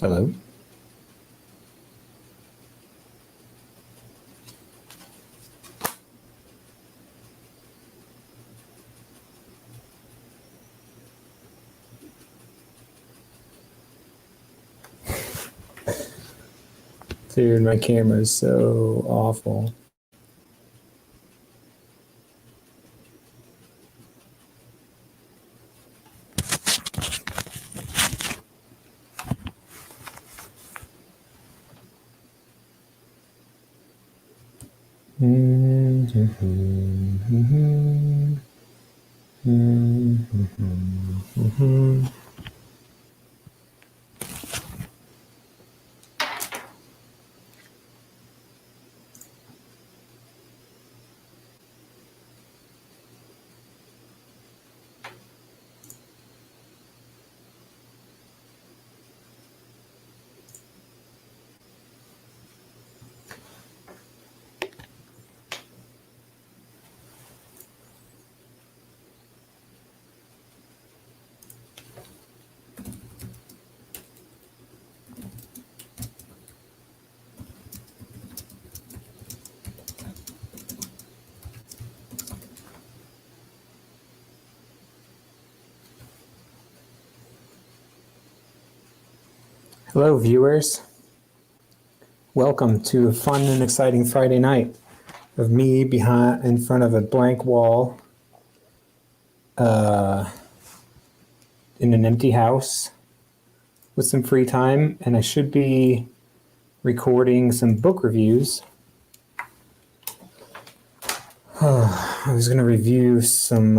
Hello. Dude, my camera is so awful. Hello, viewers. Welcome to a fun and exciting Friday night of me in front of a blank wall in an empty house with some free time, and I should be recording some book reviews. I was going to review some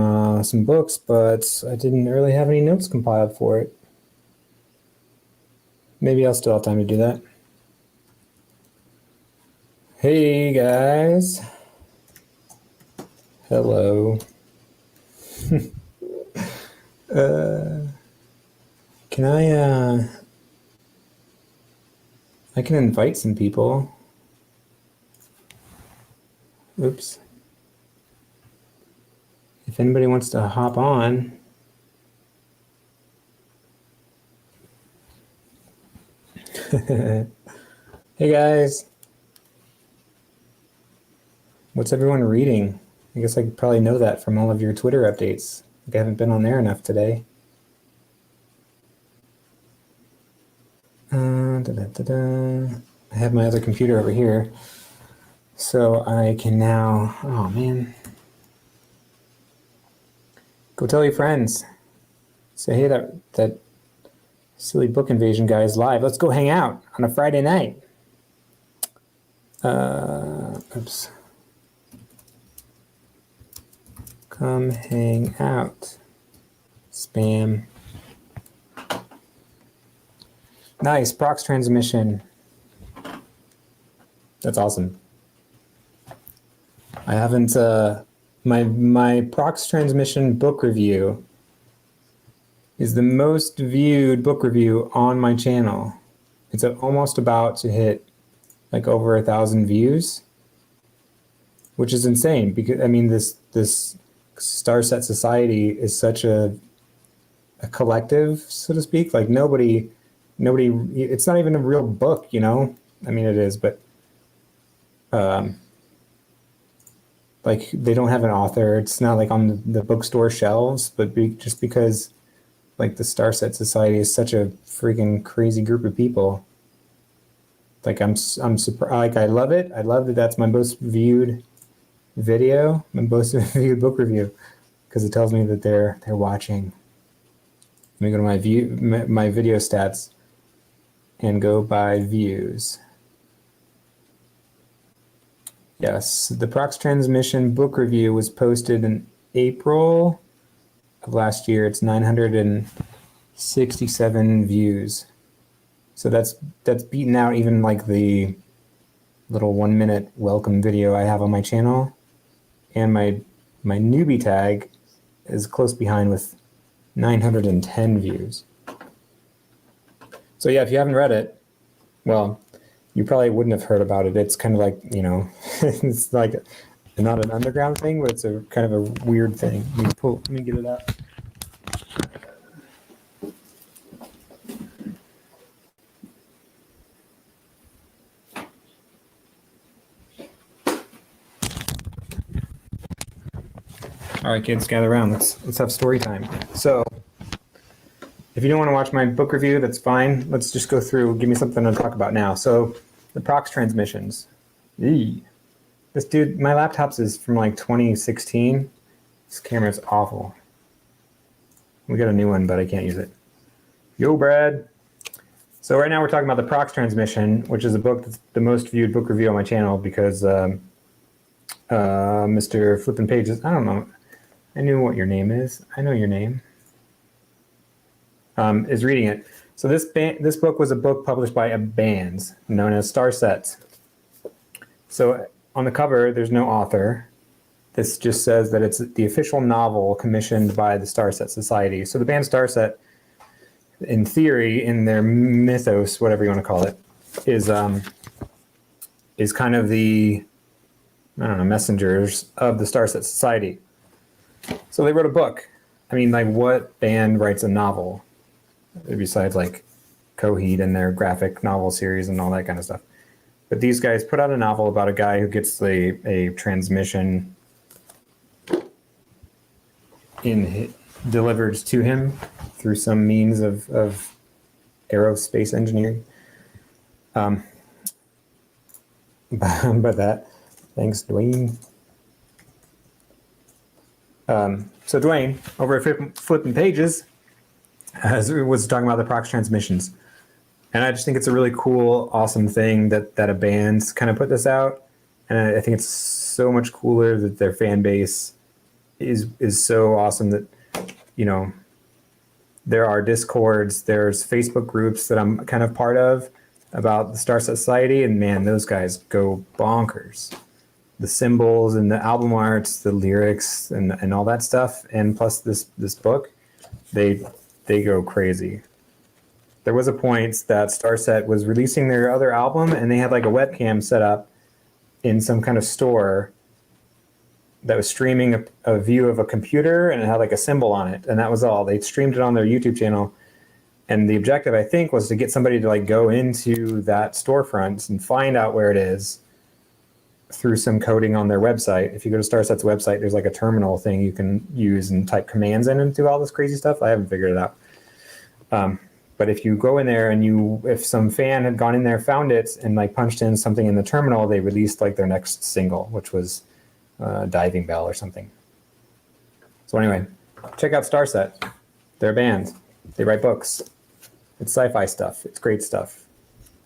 books, but I didn't really have any notes compiled for it. Maybe I'll still have time to do that. Hey guys. Hello. Can I can invite some people. Oops. If anybody wants to hop on. Hey guys. What's everyone reading? I guess I could probably know that from all of your Twitter updates. I haven't been on there enough today. I have my other computer over here, so I can now, oh man, go tell your friends. Say, hey, that silly book invasion guy is live. Let's go hang out on a Friday night. Oops. Come hang out. Spam. Nice, prox transmission. That's awesome. I haven't, my prox transmission book review is the most viewed book review on my channel. It's almost about to hit like over 1,000 views, which is insane because, I mean, this Starset Society is such a collective, so to speak. Like nobody, it's not even a real book, you know? I mean, it is, but like they don't have an author. It's not like on the bookstore shelves, but just because like the Starset Society is such a freaking crazy group of people. Like I'm surprised. Like I love it. I love that that's my most viewed video, my most viewed book review, because it tells me that they're watching. Let me go to my video stats and go by views. Yes, the Prox Transmission book review was posted in April of last year. It's 967 views. So that's beaten out even like the little 1 minute welcome video I have on my channel. And my newbie tag is close behind with 910 views. So yeah, if you haven't read it, well, you probably wouldn't have heard about it. It's kind of like, you know, it's like not an underground thing, but it's a kind of a weird thing. Let me get it up. All right, kids, gather around. Let's have story time. So, if you don't want to watch my book review, that's fine. Let's just go through. Give me something to talk about now. So, the prox transmissions. Eee. This dude, my laptop's is from like 2016. This camera's awful. We got a new one, but I can't use it. Yo, Brad. So right now we're talking about the prox transmission, which is a book that's the most viewed book review on my channel because Mr. Flippin' Pages, I don't know. I knew what your name is. I know your name. Is reading it. So this book was a book published by a band known as Star Sets. So on the cover, there's no author. This just says that it's the official novel commissioned by the Star Set Society. So the band Star Set, in theory, in their mythos, whatever you want to call it, is kind of the, I don't know, messengers of the Star Set Society. So they wrote a book. I mean, like, what band writes a novel besides like Coheed and their graphic novel series and all that kind of stuff? But these guys put out a novel about a guy who gets a transmission delivered to him through some means of aerospace engineering. But that, thanks, Dwayne. So Dwayne, over at Flippin' Pages, was talking about the prox transmissions. And I just think it's a really cool, awesome thing that a band's kind of put this out. And I think it's so much cooler that their fan base is so awesome that, you know, there are Discords, there's Facebook groups that I'm kind of part of about the Star Society, and man, those guys go bonkers. The symbols and the album arts, the lyrics and all that stuff, and plus this book, they go crazy. There was a point that Starset was releasing their other album, and they had like a webcam set up in some kind of store that was streaming a view of a computer, and it had like a symbol on it, and that was all. They streamed it on their YouTube channel, and the objective, I think, was to get somebody to like go into that storefront and find out where it is through some coding on their website. If you go to Starset's website, there's like a terminal thing you can use and type commands in and do all this crazy stuff. I haven't figured it out. But if you go in there and if some fan had gone in there, found it, and like punched in something in the terminal, they released like their next single, which was Diving Bell or something. So anyway, check out Starset. They're a band. They write books. It's sci-fi stuff. It's great stuff.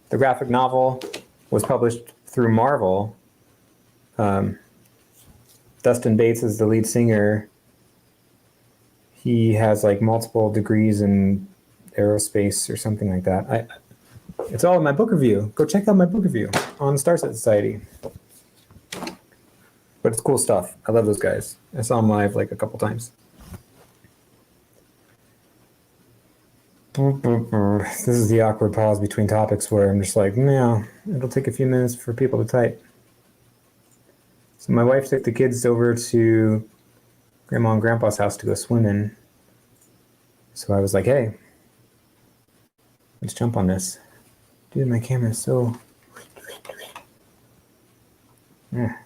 The graphic novel was published through Marvel. Dustin Bates is the lead singer. He has like multiple degrees in aerospace or something like that. It's all in my book review. Go check out my book review on Starset Society. But it's cool stuff. I love those guys. I saw them live like a couple times. This is the awkward pause between topics where I'm just like, no, it'll take a few minutes for people to type. So my wife took the kids over to Grandma and Grandpa's house to go swimming. So I was like, hey, let's jump on this. Dude, my camera is so... Yeah.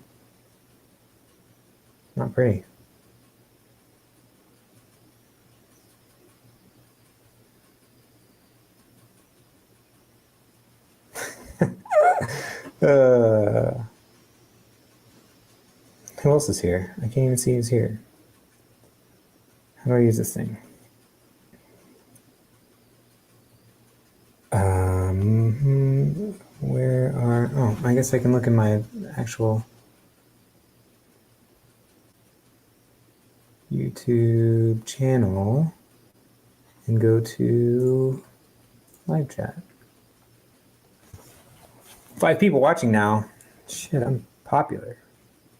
Not pretty. Who else is here? I can't even see who's here. How do I use this thing? Where are... Oh, I guess I can look in my actual YouTube channel and go to live chat. 5 people watching now. Shit, I'm popular.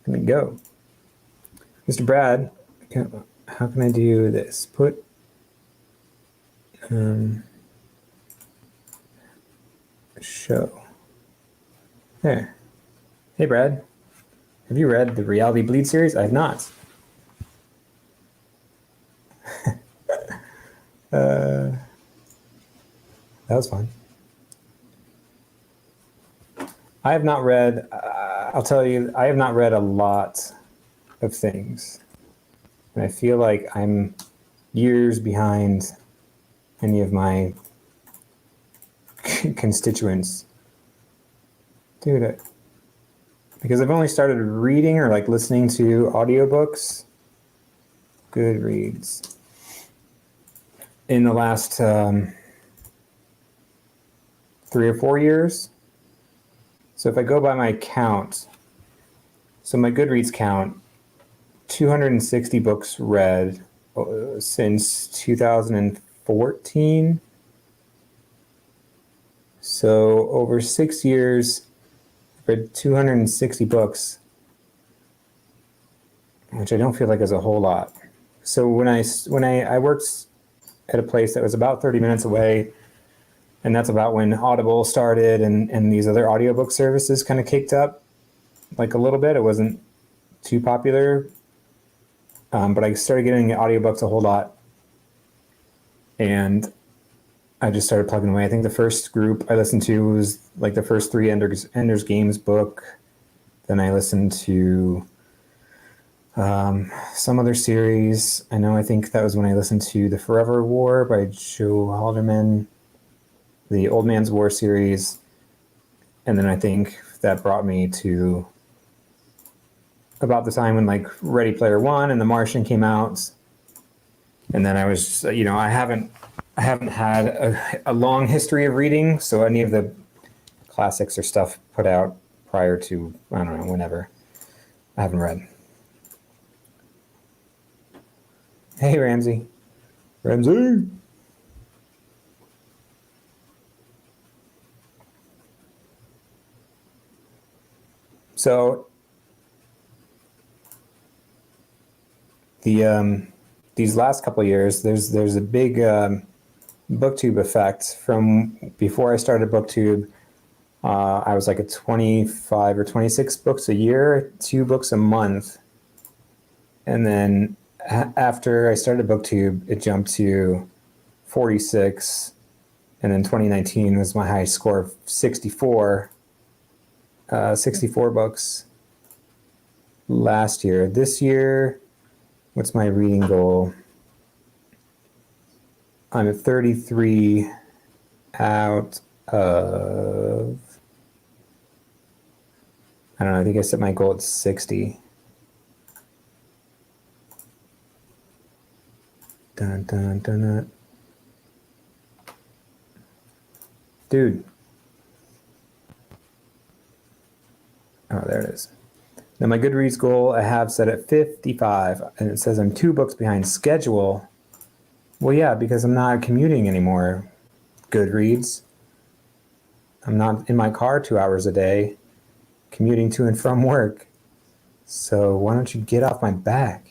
Let me go. Mr. Brad, how can I do this? Put show. There. Hey, Brad. Have you read the Reality Bleed series? I have not. That was fun. I have not read, I'll tell you, I have not read a lot of things. And I feel like I'm years behind any of my constituents. Dude, because I've only started reading or like listening to audiobooks, Goodreads, in the last 3 or 4 years. So if I go by my count, so my Goodreads count, 260 books read since 2014. So over 6 years, I've read 260 books, which I don't feel like is a whole lot. So when I worked at a place that was about 30 minutes away, and that's about when Audible started and these other audiobook services kind of kicked up like a little bit. It wasn't too popular, but I started getting audiobooks a whole lot, and I just started plugging away. I think the first group I listened to was like the first three Ender's Games book. Then I listened to some other series. I think that was when I listened to The Forever War by Joe Haldeman, the Old Man's War series, and then I think that brought me to about the time when like Ready Player One and The Martian came out, and then I was, I haven't had a long history of reading, so any of the classics or stuff put out prior to, I don't know, whenever, I haven't read. Hey, Ramsey. So these last couple of years, there's a big booktube effect. From before I started booktube, I was like at 25 or 26 books a year, 2 books a month, and then after I started booktube, it jumped to 46, and then 2019 was my highest score of 64 books last year. This year, what's my reading goal? I'm at 33 out of, I don't know, I think I set my goal at 60. Dun, dun, dun, dun. Dude. Oh, there it is. Now my Goodreads goal I have set at 55, and it says I'm 2 books behind schedule. Well, yeah, because I'm not commuting anymore, Goodreads. I'm not in my car 2 hours a day, commuting to and from work. So why don't you get off my back?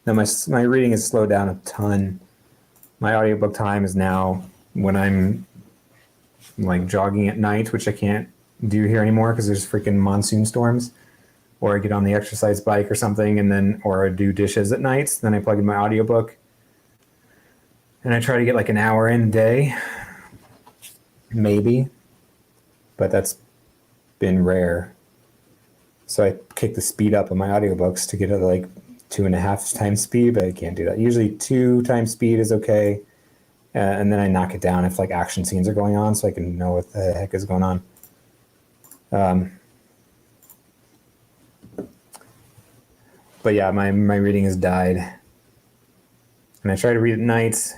Now my reading has slowed down a ton. My audiobook time is now when I'm like jogging at night, which I can't do here anymore because there's freaking monsoon storms, or I get on the exercise bike or something, or I do dishes at nights, then I plug in my audiobook and I try to get like an hour in a day, maybe, but that's been rare. So I kick the speed up on my audiobooks to get it like 2.5 times speed, but I can't do that. Usually 2 times speed is okay, and then I knock it down if like action scenes are going on, so I can know what the heck is going on. But yeah, my reading has died, and I try to read at night,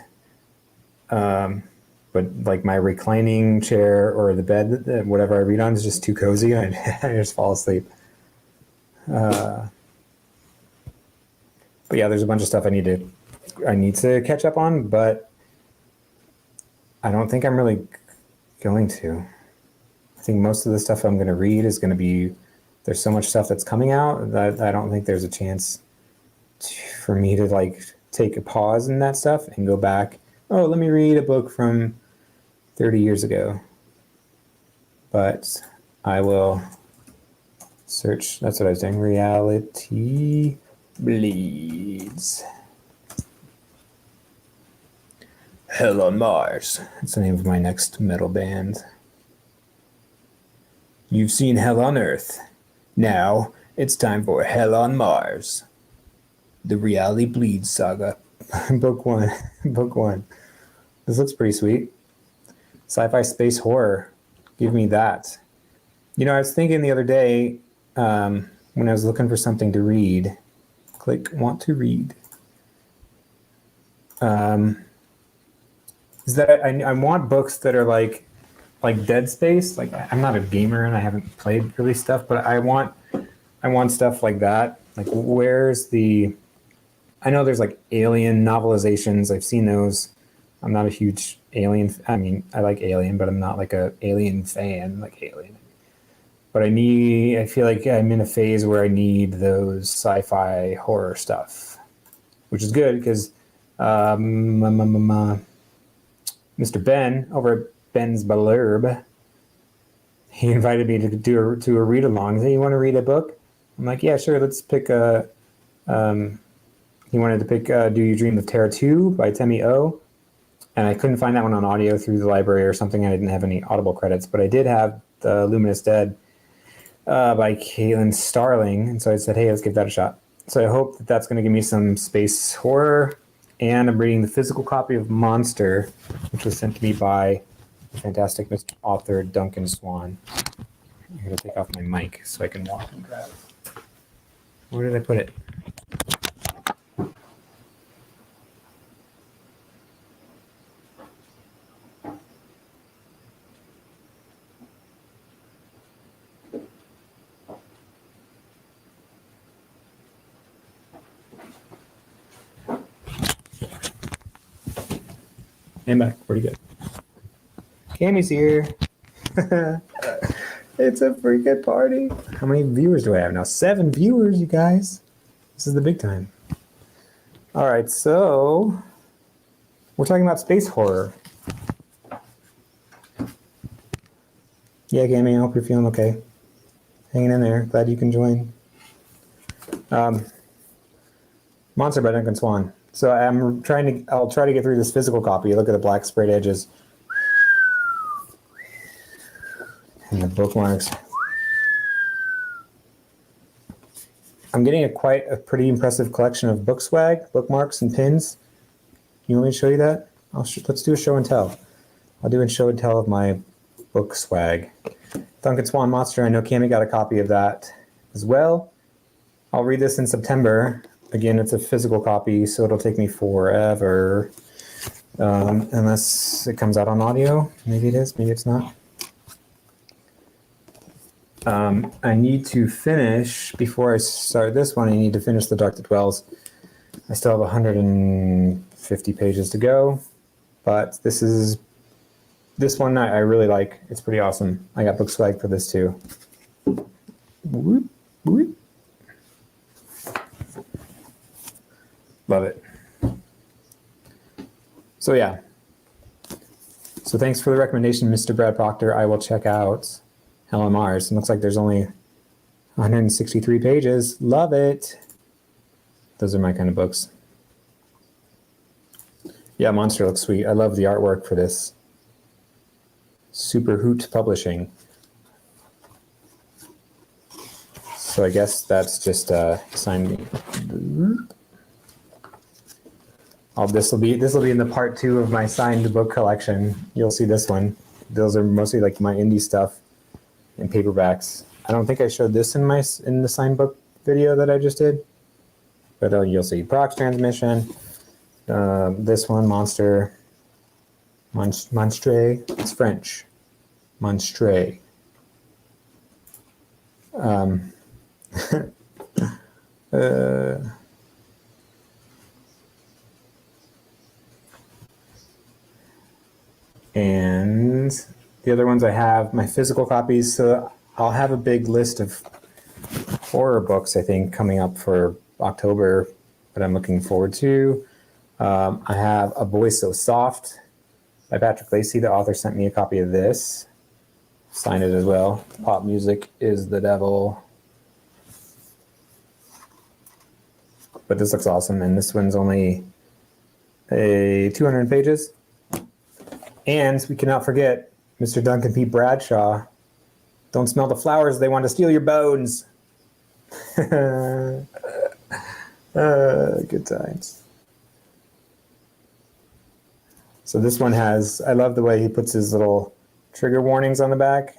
but like my reclining chair or the bed, whatever I read on, is just too cozy, and I just fall asleep. But yeah, there's a bunch of stuff I need to catch up on, but I don't think I'm really going to. I think most of the stuff I'm going to read is going to be, there's so much stuff that's coming out that I don't think there's a chance for me to like take a pause in that stuff and go back, oh, let me read a book from 30 years ago. But I will search, that's what I was doing, Reality Bleeds. Hell on Mars. That's the name of my next metal band. You've seen Hell on Earth. Now it's time for Hell on Mars. The Reality Bleeds Saga, book one. Book one. This looks pretty sweet. Sci-fi space horror. Give me that. You know, I was thinking the other day when I was looking for something to read. Click want to read. Is that I want books that are like Dead Space. Like, I'm not a gamer and I haven't played really stuff, but I want stuff like that. Like, where's the? I know there's like Alien novelizations. I've seen those. I'm not a huge Alien. I mean, I like Alien, but I'm not like a Alien fan like Alien. But I feel like I'm in a phase where I need those sci-fi horror stuff, which is good because Mr. Ben over at Ben's Blurb, he invited me to do a read along. He said, "You want to read a book?" I'm like, "Yeah, sure. Let's pick a." He wanted to pick "Do You Dream of Terror 2" by Temi O, and I couldn't find that one on audio through the library or something. I didn't have any Audible credits, but I did have The Luminous Dead by Caitlin Starling, and so I said, "Hey, let's give that a shot." So I hope that that's going to give me some space horror. And I'm reading the physical copy of Monster, which was sent to me by the fantastic author Duncan Swan. I'm going to take off my mic so I can walk and grab it. Where did I put it? And back. Pretty good. Cammy's here. It's a freaking party. How many viewers do I have now? 7 viewers, you guys. This is the big time. All right, so we're talking about space horror. Yeah, Cammy, I hope you're feeling okay. Hanging in there. Glad you can join. Monster by Duncan Swan. So I'll try to get through this physical copy. Look at the black sprayed edges. And the bookmarks. I'm getting quite a pretty impressive collection of book swag, bookmarks, and pins. You want me to show you that? Let's do a show and tell. I'll do a show and tell of my book swag. Duncan Swan Monster, I know Cammy got a copy of that as well. I'll read this in September. Again, it's a physical copy, so it'll take me forever. Unless it comes out on audio. Maybe it is, maybe it's not. I need to finish, before I start this one, I need to finish The Dark That Dwells. I still have 150 pages to go, but this one I really like. It's pretty awesome. I got book swag for this too. Whoop, whoop. Love it. So yeah. So thanks for the recommendation, Mr. Brad Proctor. I will check out Hell on Mars. It looks like there's only 163 pages. Love it. Those are my kind of books. Yeah, Monster looks sweet. I love the artwork for this. Super Hoot Publishing. So I guess that's just signed. This will be in the part 2 of my signed book collection. You'll see this one. Those are mostly like my indie stuff and paperbacks. I don't think I showed this in the signed book video that I just did, but you'll see Prox Transmission. This one, Monster, Monstre. It's French. Monstre. And the other ones I have my physical copies, so I'll have a big list of horror books, I think, coming up for October that I'm looking forward to. I have A Voice So Soft by Patrick Lacey. The author sent me a copy of this. Signed it as well. Pop Music is the Devil. But this looks awesome, and this one's only 200 pages. And we cannot forget Mr. Duncan P. Bradshaw. Don't smell the flowers, they want to steal your bones. Good times. So this one has, I love the way he puts his little trigger warnings on the back.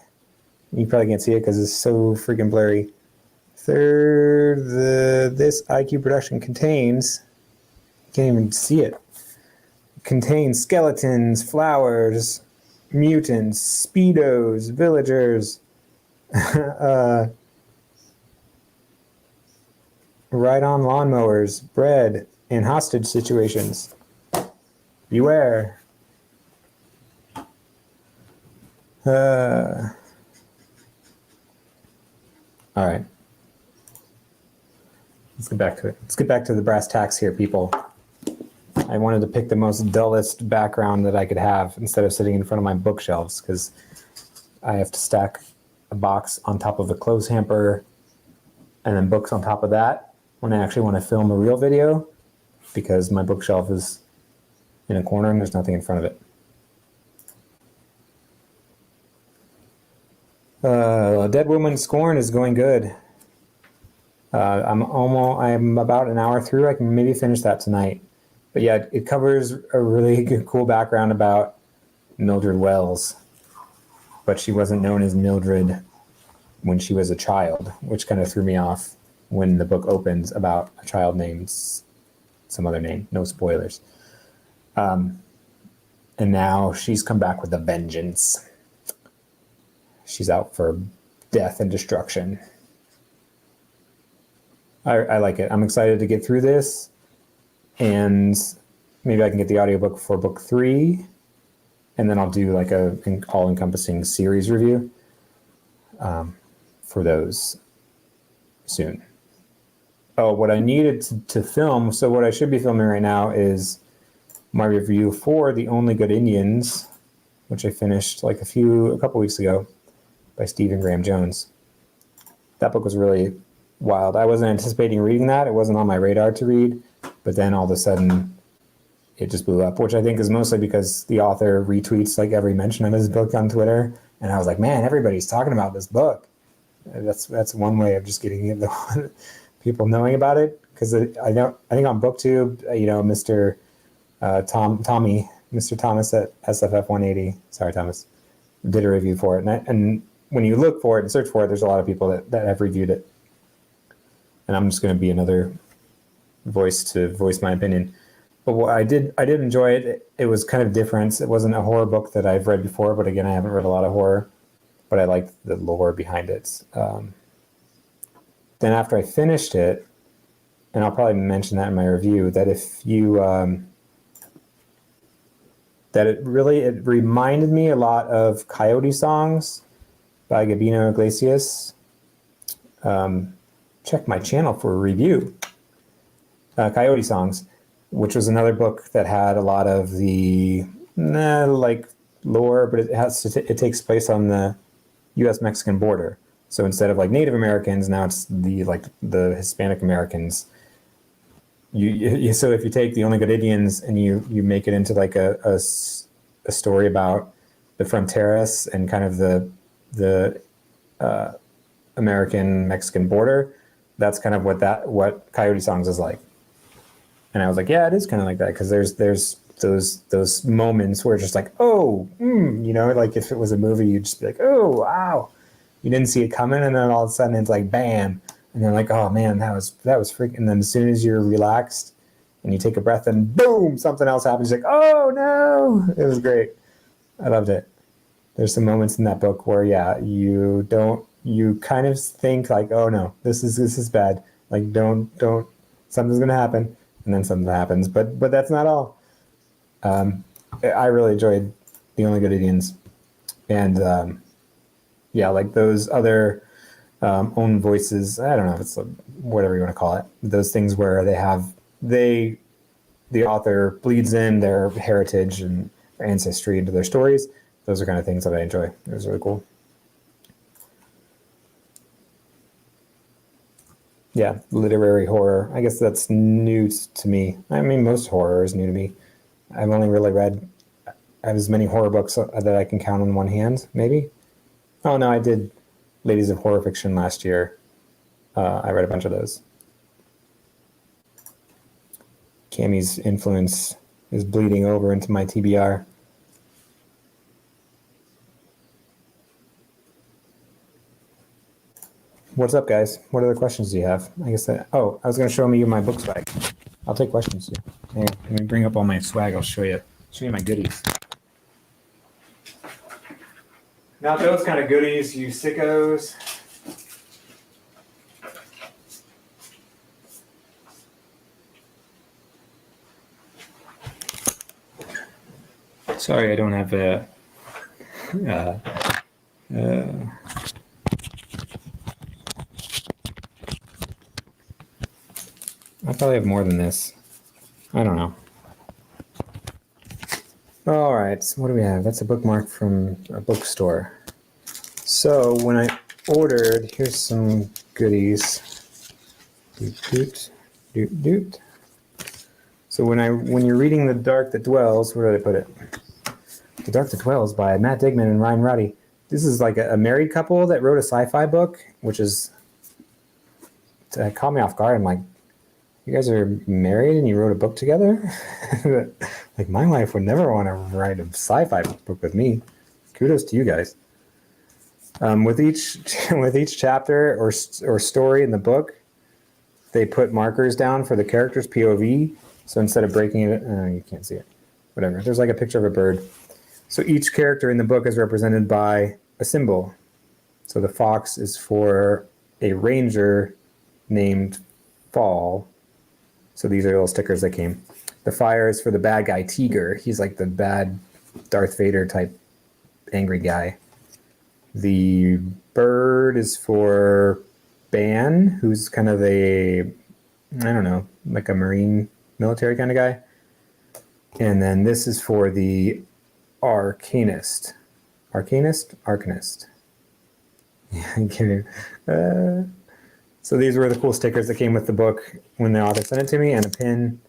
You probably can't see it because it's so freaking blurry. This IQ production contains, you can't even see it, contains skeletons, flowers, mutants, speedos, villagers, ride-on lawnmowers, bread, and hostage situations. Beware. All right. Let's get back to it. Let's get back to the brass tacks here, people. I wanted to pick the most dullest background that I could have instead of sitting in front of my bookshelves, because I have to stack a box on top of a clothes hamper and then books on top of that when I actually want to film a real video, because my bookshelf is in a corner and there's nothing in front of it. Dead Woman Scorn is going good. I'm about an hour through. I can maybe finish that tonight. But yeah, it covers a really good, cool background about Mildred Wells. But she wasn't known as Mildred when she was a child, which kind of threw me off when the book opens about a child named some other name. No spoilers. And now she's come back with a vengeance. She's out for death and destruction. I like it. I'm excited to get through this, and maybe I can get the audiobook for book 3, and then I'll do like an all-encompassing series review for those soon. Oh, what I needed to film, so what I should be filming right now is my review for The Only Good Indians, which I finished like a couple weeks ago, by Stephen Graham Jones. That book was really wild. I wasn't anticipating reading that. It wasn't on my radar to read, but then all of a sudden it just blew up, which I think is mostly because the author retweets like every mention of his book on Twitter. And I was like, man, everybody's talking about this book. That's one way of just getting the people knowing about it. Because I think on BookTube, Mr. Mr. Thomas at SFF 180, sorry Thomas, did a review for it. And when you look for it and search for it, there's a lot of people that have reviewed it. And I'm just going to be another voice to voice my opinion. But what I did enjoy it. It was kind of different. It wasn't a horror book that I've read before, but again, I haven't read a lot of horror, but I liked the lore behind it. Then after I finished it, and I'll probably mention that in my review, that if you, it reminded me a lot of Coyote Songs by Gabino Iglesias. Check my channel for a review. Coyote Songs, which was another book that had a lot of the lore, but it takes place on the U.S.-Mexican border. So instead of like Native Americans, now it's the Hispanic Americans. So if you take The Only Good Indians and you make it into like a story about the fronteras and kind of the American-Mexican border, that's kind of what Coyote Songs is like. And I was like, yeah, it is kind of like that, because there's those moments where it's just like, oh, like if it was a movie, you'd just be like, oh, wow, you didn't see it coming, and then all of a sudden it's like, bam, and you're like, oh man, that was freaking. And then as soon as you're relaxed and you take a breath, and boom, something else happens. You're like, oh no, it was great. I loved it. There's some moments in that book where, yeah, you kind of think like, oh no, this is bad. Like, don't, something's gonna happen, and then something happens. But that's not all. I really enjoyed The Only Good Indians, and like those other own voices. I don't know if it's whatever you want to call it. Those things where the author bleeds in their heritage and their ancestry into their stories. Those are kind of things that I enjoy. It was really cool. Yeah, literary horror. I guess that's new to me. I mean, most horror is new to me. I've only really read as many horror books that I can count on one hand, maybe. Oh, no, I did Ladies of Horror Fiction last year. I read a bunch of those. Cammy's influence is bleeding over into my TBR. What's up, guys? What other questions do you have? I guess I was going to show you my book swag. I'll take questions too. Hang on, let me bring up all my swag. I'll show you my goodies. Not those kind of goodies, you sickos. Sorry, I don't have a. I probably have more than this. I don't know. All right, so what do we have? That's a bookmark from a bookstore. So when I ordered, here's some goodies. Doot, doot, doot, doot. So when you're reading The Dark That Dwells, where did I put it? The Dark That Dwells by Matt Digman and Ryan Roddy. This is like a married couple that wrote a sci-fi book, which is caught me off guard. I'm like, you guys are married and you wrote a book together? Like, my wife would never want to write a sci-fi book with me. Kudos to you guys. With each chapter or story in the book, they put markers down for the character's POV. So instead of breaking it, you can't see it. Whatever. There's like a picture of a bird. So each character in the book is represented by a symbol. So the fox is for a ranger named Fall. So these are little stickers that came. The fire is for the bad guy, Tiger. He's like the bad Darth Vader type angry guy. The bird is for Ban, who's kind of like a Marine military kind of guy. And then this is for the Arcanist. Arcanist. Yeah, so these were the cool stickers that came with the book when the author sent it to me, and a pin.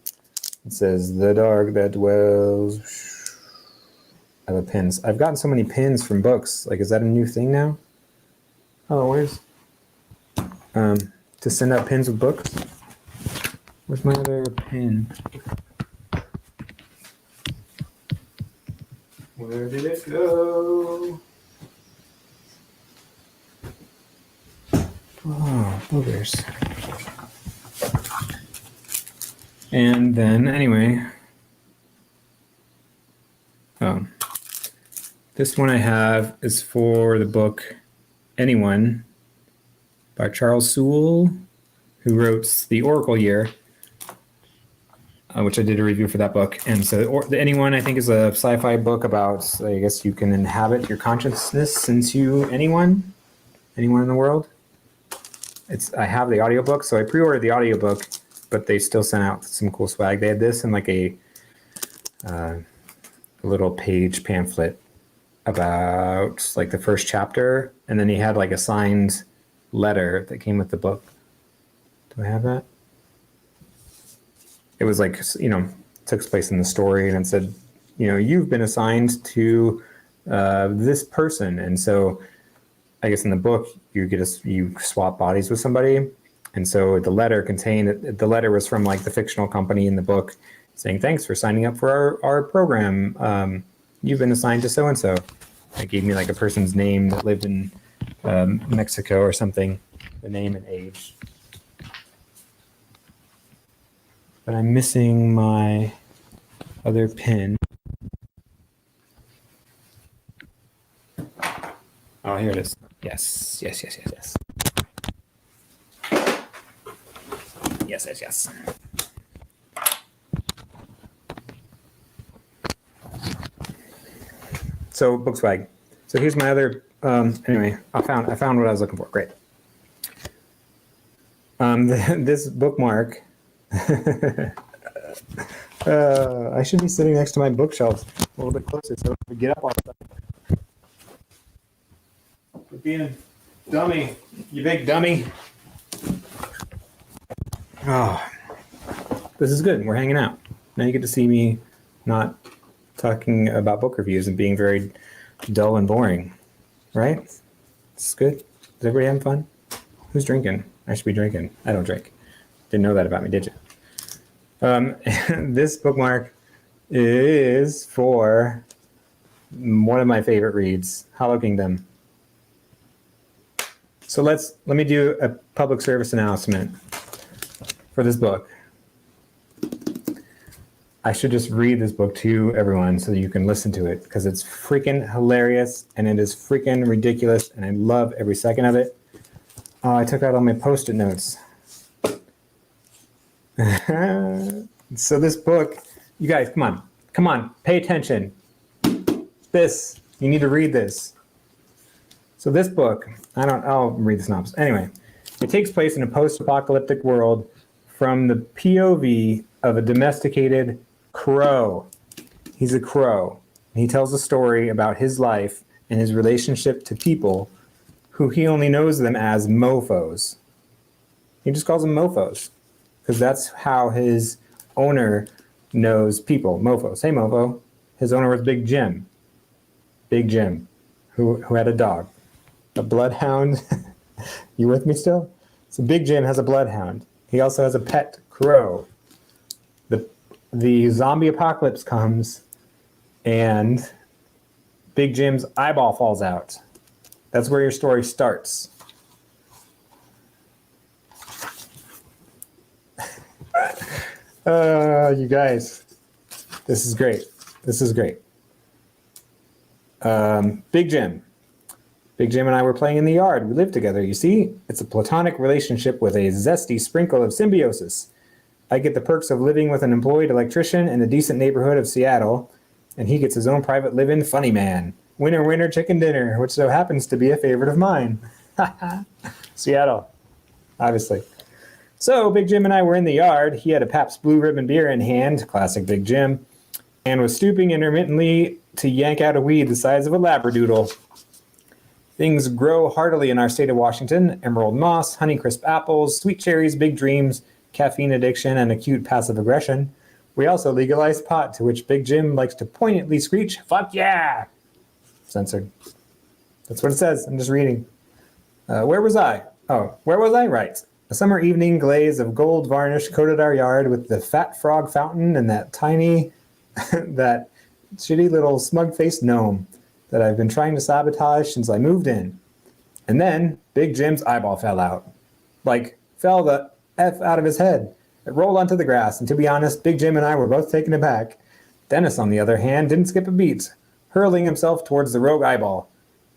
It says, The Dark That Dwells. I love pins. I've gotten so many pins from books. Like, is that a new thing now? Oh, where's... to send out pins with books? Where's my other pin? Where did it go? Oh, boogers. And then, anyway, this one I have is for the book Anyone by Charles Sewell, who wrote The Oracle Year, which I did a review for that book. And so the Anyone, I think, is a sci-fi book about, I guess you can inhabit your consciousness into anyone in the world. I have the audiobook, so I pre-ordered the audiobook, but they still sent out some cool swag. They had this in like a little page pamphlet about like the first chapter, and then he had like a signed letter that came with the book. Do I have that? It was like, took place in the story, and it said, you've been assigned to this person, and so I guess in the book you swap bodies with somebody, and so the letter was from like the fictional company in the book saying, thanks for signing up for our program. You've been assigned to so and so. It gave me like a person's name that lived in Mexico or something, the name and age. But I'm missing my other pin. Oh, here it is. Yes. Yes. So book swag. So here's my other. Anyway, I found what I was looking for. Great. This bookmark. I should be sitting next to my bookshelves a little bit closer so we get up all the time. Quit being a dummy, you big dummy. Oh, this is good. We're hanging out. Now you get to see me not talking about book reviews and being very dull and boring, right? This is good. Is everybody having fun? Who's drinking? I should be drinking. I don't drink. Didn't know that about me, did you? This bookmark is for one of my favorite reads, Hollow Kingdom. So let me do a public service announcement for this book. I should just read this book to everyone so that you can listen to it, because it's freaking hilarious and it is freaking ridiculous and I love every second of it. Oh, I took out all my Post-it notes. So this book, you guys, come on, pay attention. You need to read this. So this book, I'll read the synopsis. Anyway, it takes place in a post-apocalyptic world from the POV of a domesticated crow. He's a crow. He tells a story about his life and his relationship to people who he only knows them as mofos. He just calls them mofos because that's how his owner knows people, mofos. Hey, mofo. His owner was Big Jim. Big Jim, who had a dog. A bloodhound. You with me still? So Big Jim has a bloodhound. He also has a pet crow. The zombie apocalypse comes and Big Jim's eyeball falls out. That's where your story starts. You guys, this is great. This is great. Big Jim. Big Jim and I were playing in the yard. We lived together, you see? It's a platonic relationship with a zesty sprinkle of symbiosis. I get the perks of living with an employed electrician in a decent neighborhood of Seattle, and he gets his own private live-in funny man. Winner, winner, chicken dinner, which so happens to be a favorite of mine. Seattle, obviously. So Big Jim and I were in the yard. He had a Pabst Blue Ribbon beer in hand, classic Big Jim, and was stooping intermittently to yank out a weed the size of a labradoodle. Things grow heartily in our state of Washington. Emerald moss, Honeycrisp apples, sweet cherries, big dreams, caffeine addiction, and acute passive aggression. We also legalized pot, to which Big Jim likes to poignantly screech, "Fuck yeah!" Censored. That's what it says. I'm just reading. Where was I? Right. A summer evening glaze of gold varnish coated our yard with the fat frog fountain and that tiny, that shitty little smug-faced gnome that I've been trying to sabotage since I moved in. And then Big Jim's eyeball fell out. Fell the F out of his head. It rolled onto the grass, and to be honest, Big Jim and I were both taken aback. Dennis, on the other hand, didn't skip a beat, hurling himself towards the rogue eyeball.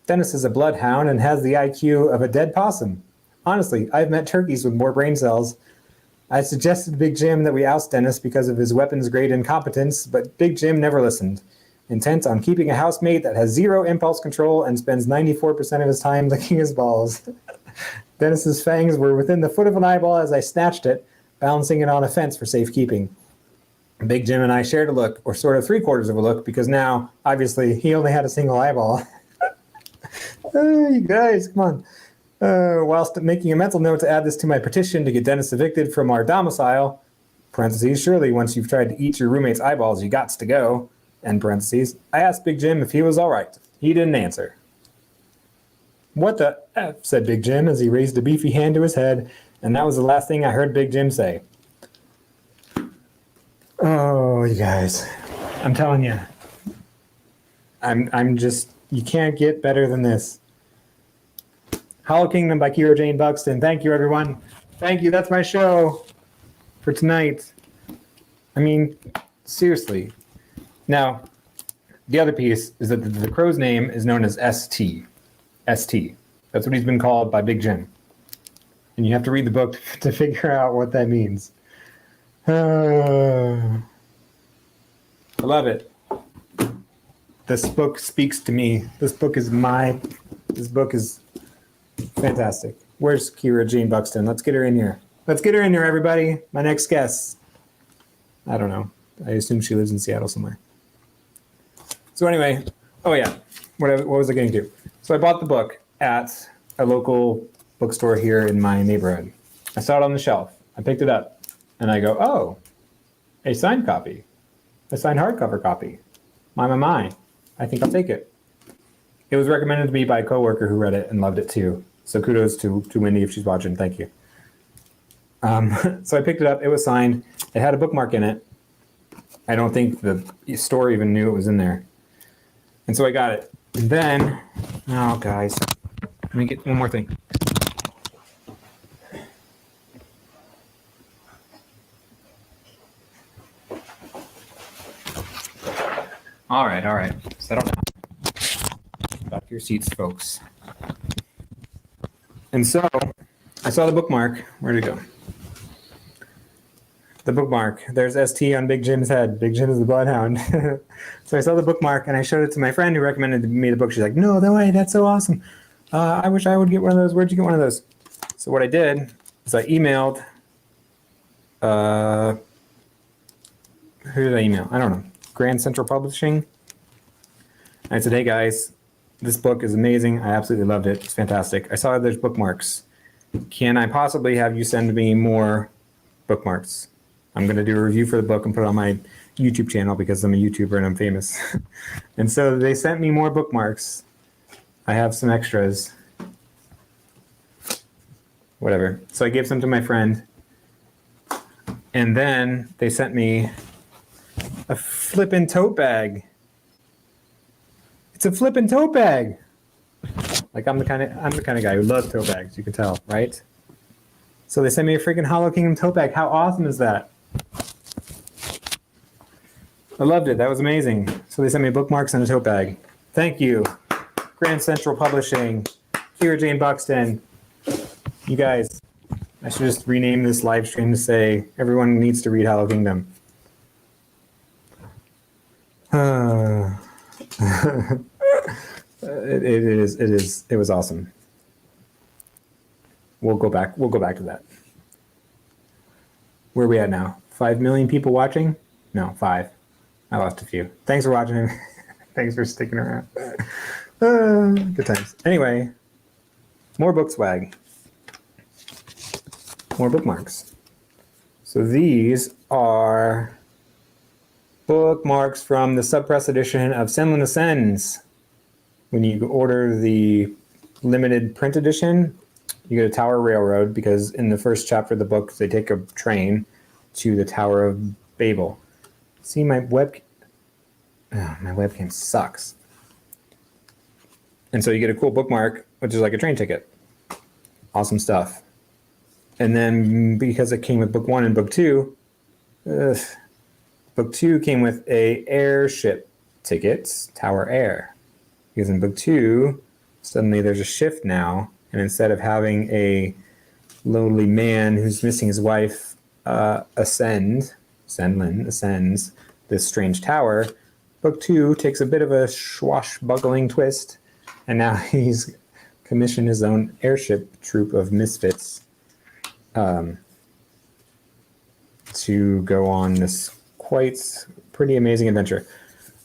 Dennis is a bloodhound and has the IQ of a dead possum. Honestly, I've met turkeys with more brain cells. I suggested to Big Jim that we oust Dennis because of his weapons-grade incompetence, but Big Jim never listened, intent on keeping a housemate that has zero impulse control and spends 94% of his time licking his balls. Dennis's fangs were within the foot of an eyeball as I snatched it, balancing it on a fence for safekeeping. Big Jim and I shared a look, or sort of three-quarters of a look, because now, obviously, he only had a single eyeball. You guys, come on. Whilst making a mental note to add this to my petition to get Dennis evicted from our domicile, parentheses, surely once you've tried to eat your roommate's eyeballs, you gots to go, end parentheses, I asked Big Jim if he was all right. He didn't answer. What the F, said Big Jim as he raised a beefy hand to his head, and that was the last thing I heard Big Jim say. Oh, you guys, I'm telling you, I'm just, you can't get better than this. Hollow Kingdom by Kira Jane Buxton. Thank you, everyone. Thank you. That's my show for tonight. I mean, seriously. Now, the other piece is that the crow's name is known as ST. ST. That's what he's been called by Big Jim. And you have to read the book to figure out what that means. I love it. This book speaks to me. This book is fantastic. Where's Kira Jane Buxton? Let's get her in here. Let's get her in here, everybody. My next guest. I don't know. I assume she lives in Seattle somewhere. So anyway, oh yeah, what was I getting to? So I bought the book at a local bookstore here in my neighborhood. I saw it on the shelf. I picked it up, and I go, oh, a signed copy. A signed hardcover copy. My. I think I'll take it. It was recommended to me by a coworker who read it and loved it too. So kudos to Wendy if she's watching. Thank you. So I picked it up. It was signed. It had a bookmark in it. I don't think the store even knew it was in there. And so I got it. And then, oh guys, let me get one more thing. All right. Settle down. Back to your seats, folks. And so I saw the bookmark. Where'd it go? The bookmark. There's ST on Big Jim's head. Big Jim is the bloodhound. So I saw the bookmark and I showed it to my friend who recommended me the book. She's like, no way, that's so awesome. I wish I would get one of those. Where'd you get one of those? So what I did is I emailed, who did I email? I don't know. Grand Central Publishing. I said, hey guys, this book is amazing. I absolutely loved it. It's fantastic. I saw there's bookmarks. Can I possibly have you send me more bookmarks? I'm going to do a review for the book and put it on my YouTube channel because I'm a YouTuber and I'm famous. And so they sent me more bookmarks. I have some extras. Whatever. So I gave some to my friend. And then they sent me a flippin' tote bag. It's a flippin' tote bag. Like I'm the kind of guy who loves tote bags, you can tell, right? So they sent me a freaking Hollow Kingdom tote bag. How awesome is that? I loved it. That was amazing. So they sent me bookmarks and a tote bag. Thank you. Grand Central Publishing, Kira Jane Buxton. You guys, I should just rename this live stream to say everyone needs to read Hollow Kingdom. It was awesome. We'll go back to that. Where are we at now? 5 million people watching? No, 5. I lost a few. Thanks for watching. Thanks for sticking around. Good times. Anyway, more book swag. More bookmarks. So these are bookmarks from the subpress edition of Senlin Ascends. When you order the limited print edition, you get a Tower Railroad because in the first chapter of the book, they take a train to the Tower of Babel. See, my webcam sucks. And so you get a cool bookmark, which is like a train ticket. Awesome stuff. And then because it came with book 1 and book 2, book 2 came with a airship ticket, Tower Air. Because in book 2, suddenly there's a shift now, and instead of having a lonely man who's missing his wife Senlin ascends this strange tower, book 2 takes a bit of a swashbuckling twist, and now he's commissioned his own airship troop of misfits to go on this pretty amazing adventure.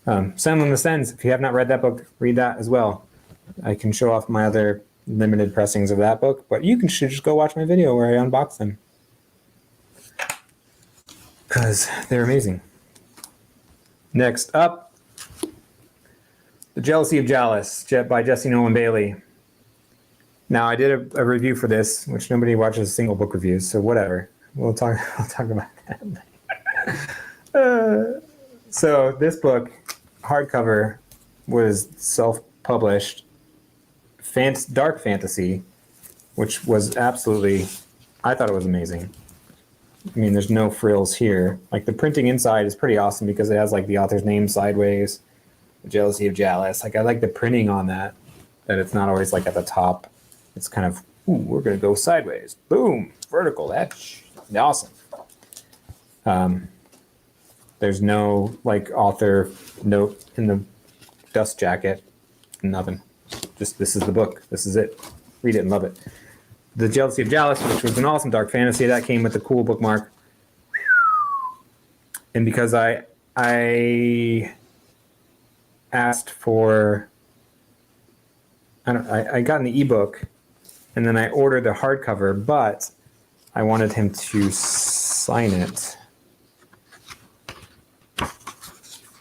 Senlin Ascends, if you have not read that book, read that as well. I can show off my other limited pressings of that book, but you should just go watch my video where I unbox them. Because they're amazing. Next up, The Jealousy of Jalis by Jesse Nolan Bailey. Now, I did a review for this, which nobody watches single book reviews, so whatever. I'll talk about that. So this book, hardcover, was self-published dark fantasy, which was absolutely, I thought it was amazing. I mean, there's no frills here. Like the printing inside is pretty awesome because it has like the author's name sideways, The Jealousy of Jalis. Like I like the printing on that it's not always like at the top. It's kind of, ooh, we're going to go sideways. Boom, vertical. That's awesome. There's no like author note in the dust jacket. Nothing. Just this is the book. This is it. Read it and love it. The Jealousy of Jalis, which was an awesome dark fantasy, that came with a cool bookmark. And because I asked for, I got an ebook, and then I ordered the hardcover, but I wanted him to sign it.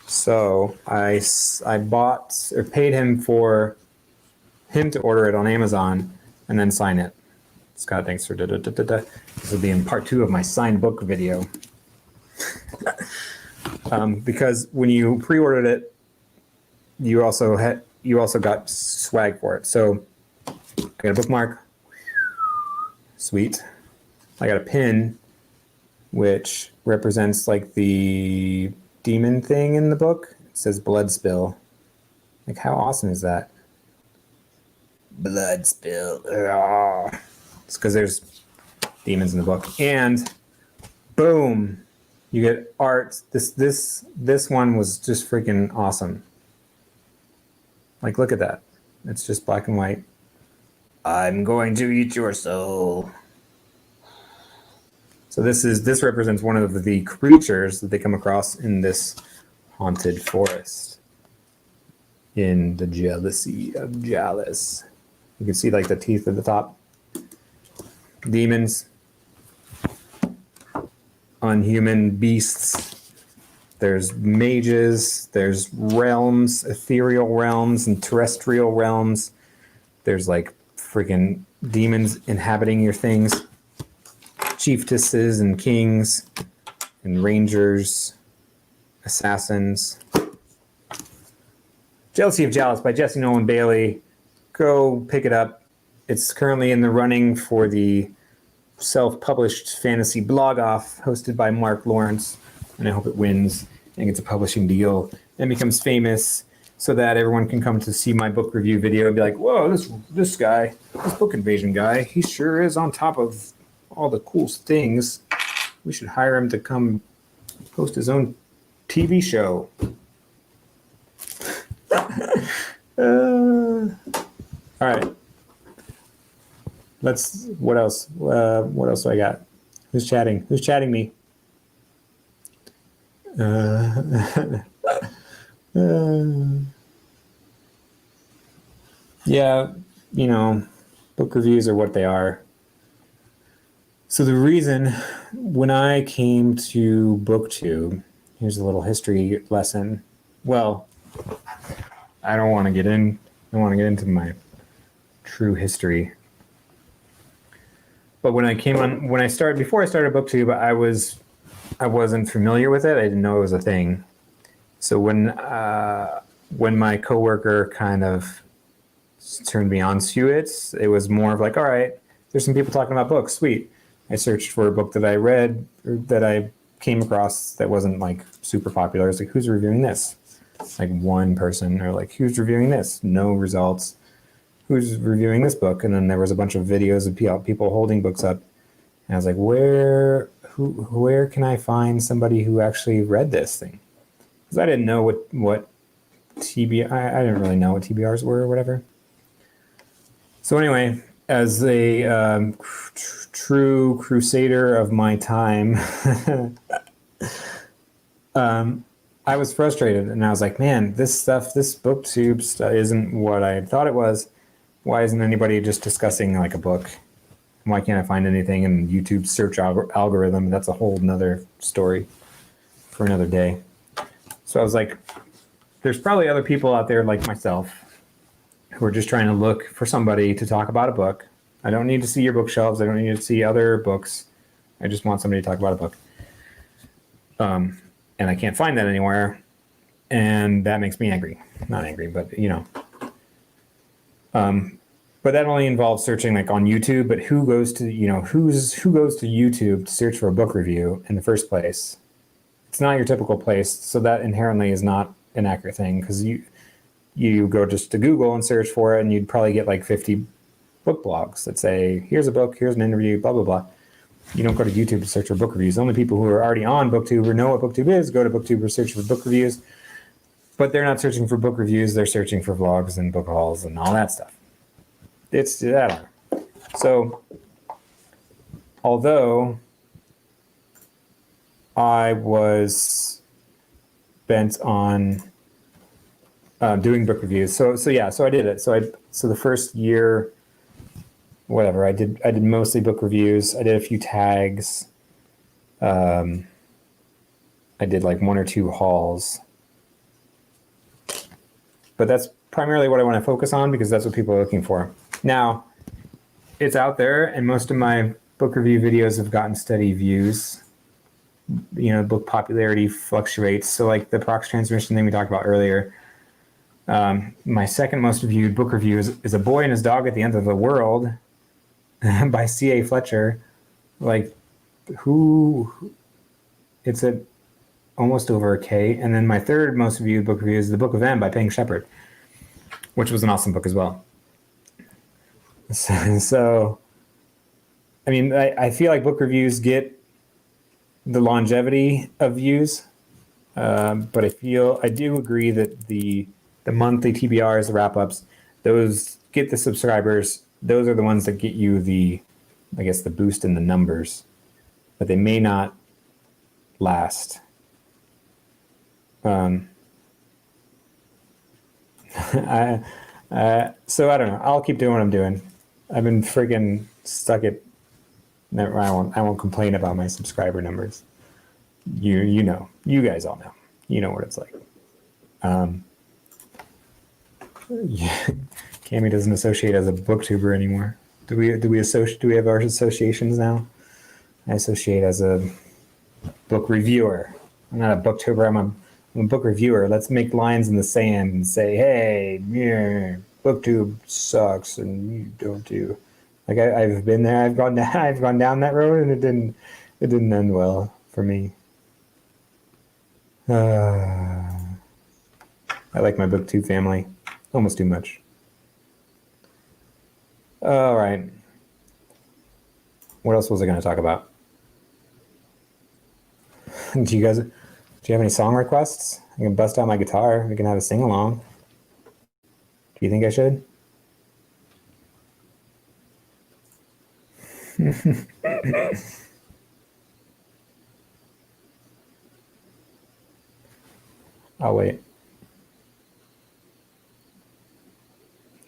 So I bought or paid him for him to order it on Amazon and then sign it. Scott, thanks for This will be in part 2 of my signed book video. because when you pre-ordered it, you also got swag for it. So I got a bookmark. Sweet. I got a pin, which represents like the demon thing in the book. It says blood spill. Like, how awesome is that? Blood spill. Ugh. It's because there's demons in the book. And boom, you get art. This one was just freaking awesome. Like, look at that. It's just black and white. I'm going to eat your soul. So this represents one of the creatures that they come across in this haunted forest. In the jealousy of Jalis. You can see like the teeth at the top. Demons. Unhuman beasts. There's mages. There's realms, ethereal realms and terrestrial realms. There's like freaking demons inhabiting your things. Chieftesses and kings and rangers, assassins. Jealousy of Jalis by Jesse Nolan Bailey. Go pick it up. It's currently in the running for the self-published fantasy blog off hosted by Mark Lawrence, and I hope it wins and gets a publishing deal and becomes famous so that everyone can come to see my book review video and be like, whoa, this guy, this book invasion guy, he sure is on top of all the cool things. We should hire him to come host his own TV show. All right. What else? What else do I got? Who's chatting? Who's chatting me? Yeah, book reviews are what they are. So the reason when I came to BookTube, here's a little history lesson. Well, I don't want to get into my true history. But before I started BookTube, I wasn't familiar with it. I didn't know it was a thing. So when my coworker kind of turned me on to it, it was more of like, all right, there's some people talking about books. Sweet. I searched for a book that I read or that I came across that wasn't like super popular. I was like, who's reviewing this? Like one person, or like, who's reviewing this? No results. Who's reviewing this book? And then there was a bunch of videos of people holding books up. And I was like, where can I find somebody who actually read this thing? Because I didn't know what TBR, I didn't really know what TBRs were or whatever. So anyway, as a true crusader of my time, I was frustrated, and I was like, man, this BookTube stuff isn't what I thought it was. Why isn't anybody just discussing like a book? Why can't I find anything in YouTube's search algorithm? That's a whole nother story for another day. So I was like, there's probably other people out there like myself who are just trying to look for somebody to talk about a book. I don't need to see your bookshelves. I don't need to see other books. I just want somebody to talk about a book. And I can't find that anywhere. And that makes me angry. Not angry, but but that only involves searching like on YouTube. But who goes to who goes to YouTube to search for a book review in the first place? It's not your typical place, so that inherently is not an accurate thing, because you go just to Google and search for it, and you'd probably get like 50 book blogs that say, here's a book, here's an interview, blah blah blah. You don't go to YouTube to search for book reviews. Only people who are already on BookTube or know what BookTube is go to BookTube to search for book reviews. But they're not searching for book reviews. They're searching for vlogs and book hauls and all that stuff. It's that. So, although I was bent on doing book reviews, so I did it. So the first year, whatever, I did mostly book reviews. I did a few tags. I did like one or two hauls. But that's primarily what I want to focus on, because that's what people are looking for. Now, it's out there, and most of my book review videos have gotten steady views. book popularity fluctuates. So like the Prox Transmission thing we talked about earlier, my second most viewed book review is A Boy and His Dog at the End of the World by C.A. Fletcher. Like, who? It's at almost over a K. And then my third most viewed book review is The Book of M by Peng Shepherd, which was an awesome book as well. So I mean, I feel like book reviews get the longevity of views, but I do agree that the monthly TBRs, the wrap ups, those get the subscribers. Those are the ones that get you the boost in the numbers, but they may not last. So I don't know. I'll keep doing what I'm doing. I've been freaking stuck at. Never, I won't complain about my subscriber numbers. You know, you guys all know. You know what it's like. Yeah, Cammy doesn't associate as a booktuber anymore. Do we have our associations now? I associate as a book reviewer. I'm not a booktuber. I'm a book reviewer. Let's make lines in the sand and say, hey, yeah, booktube sucks and you don't do. Like I've been there. I've gone down that road, and it didn't end well for me. I like my booktube family almost too much. All right. What else was I going to talk about? Do you have any song requests? I can bust out my guitar. We can have a sing along. Do you think I should? I'll wait.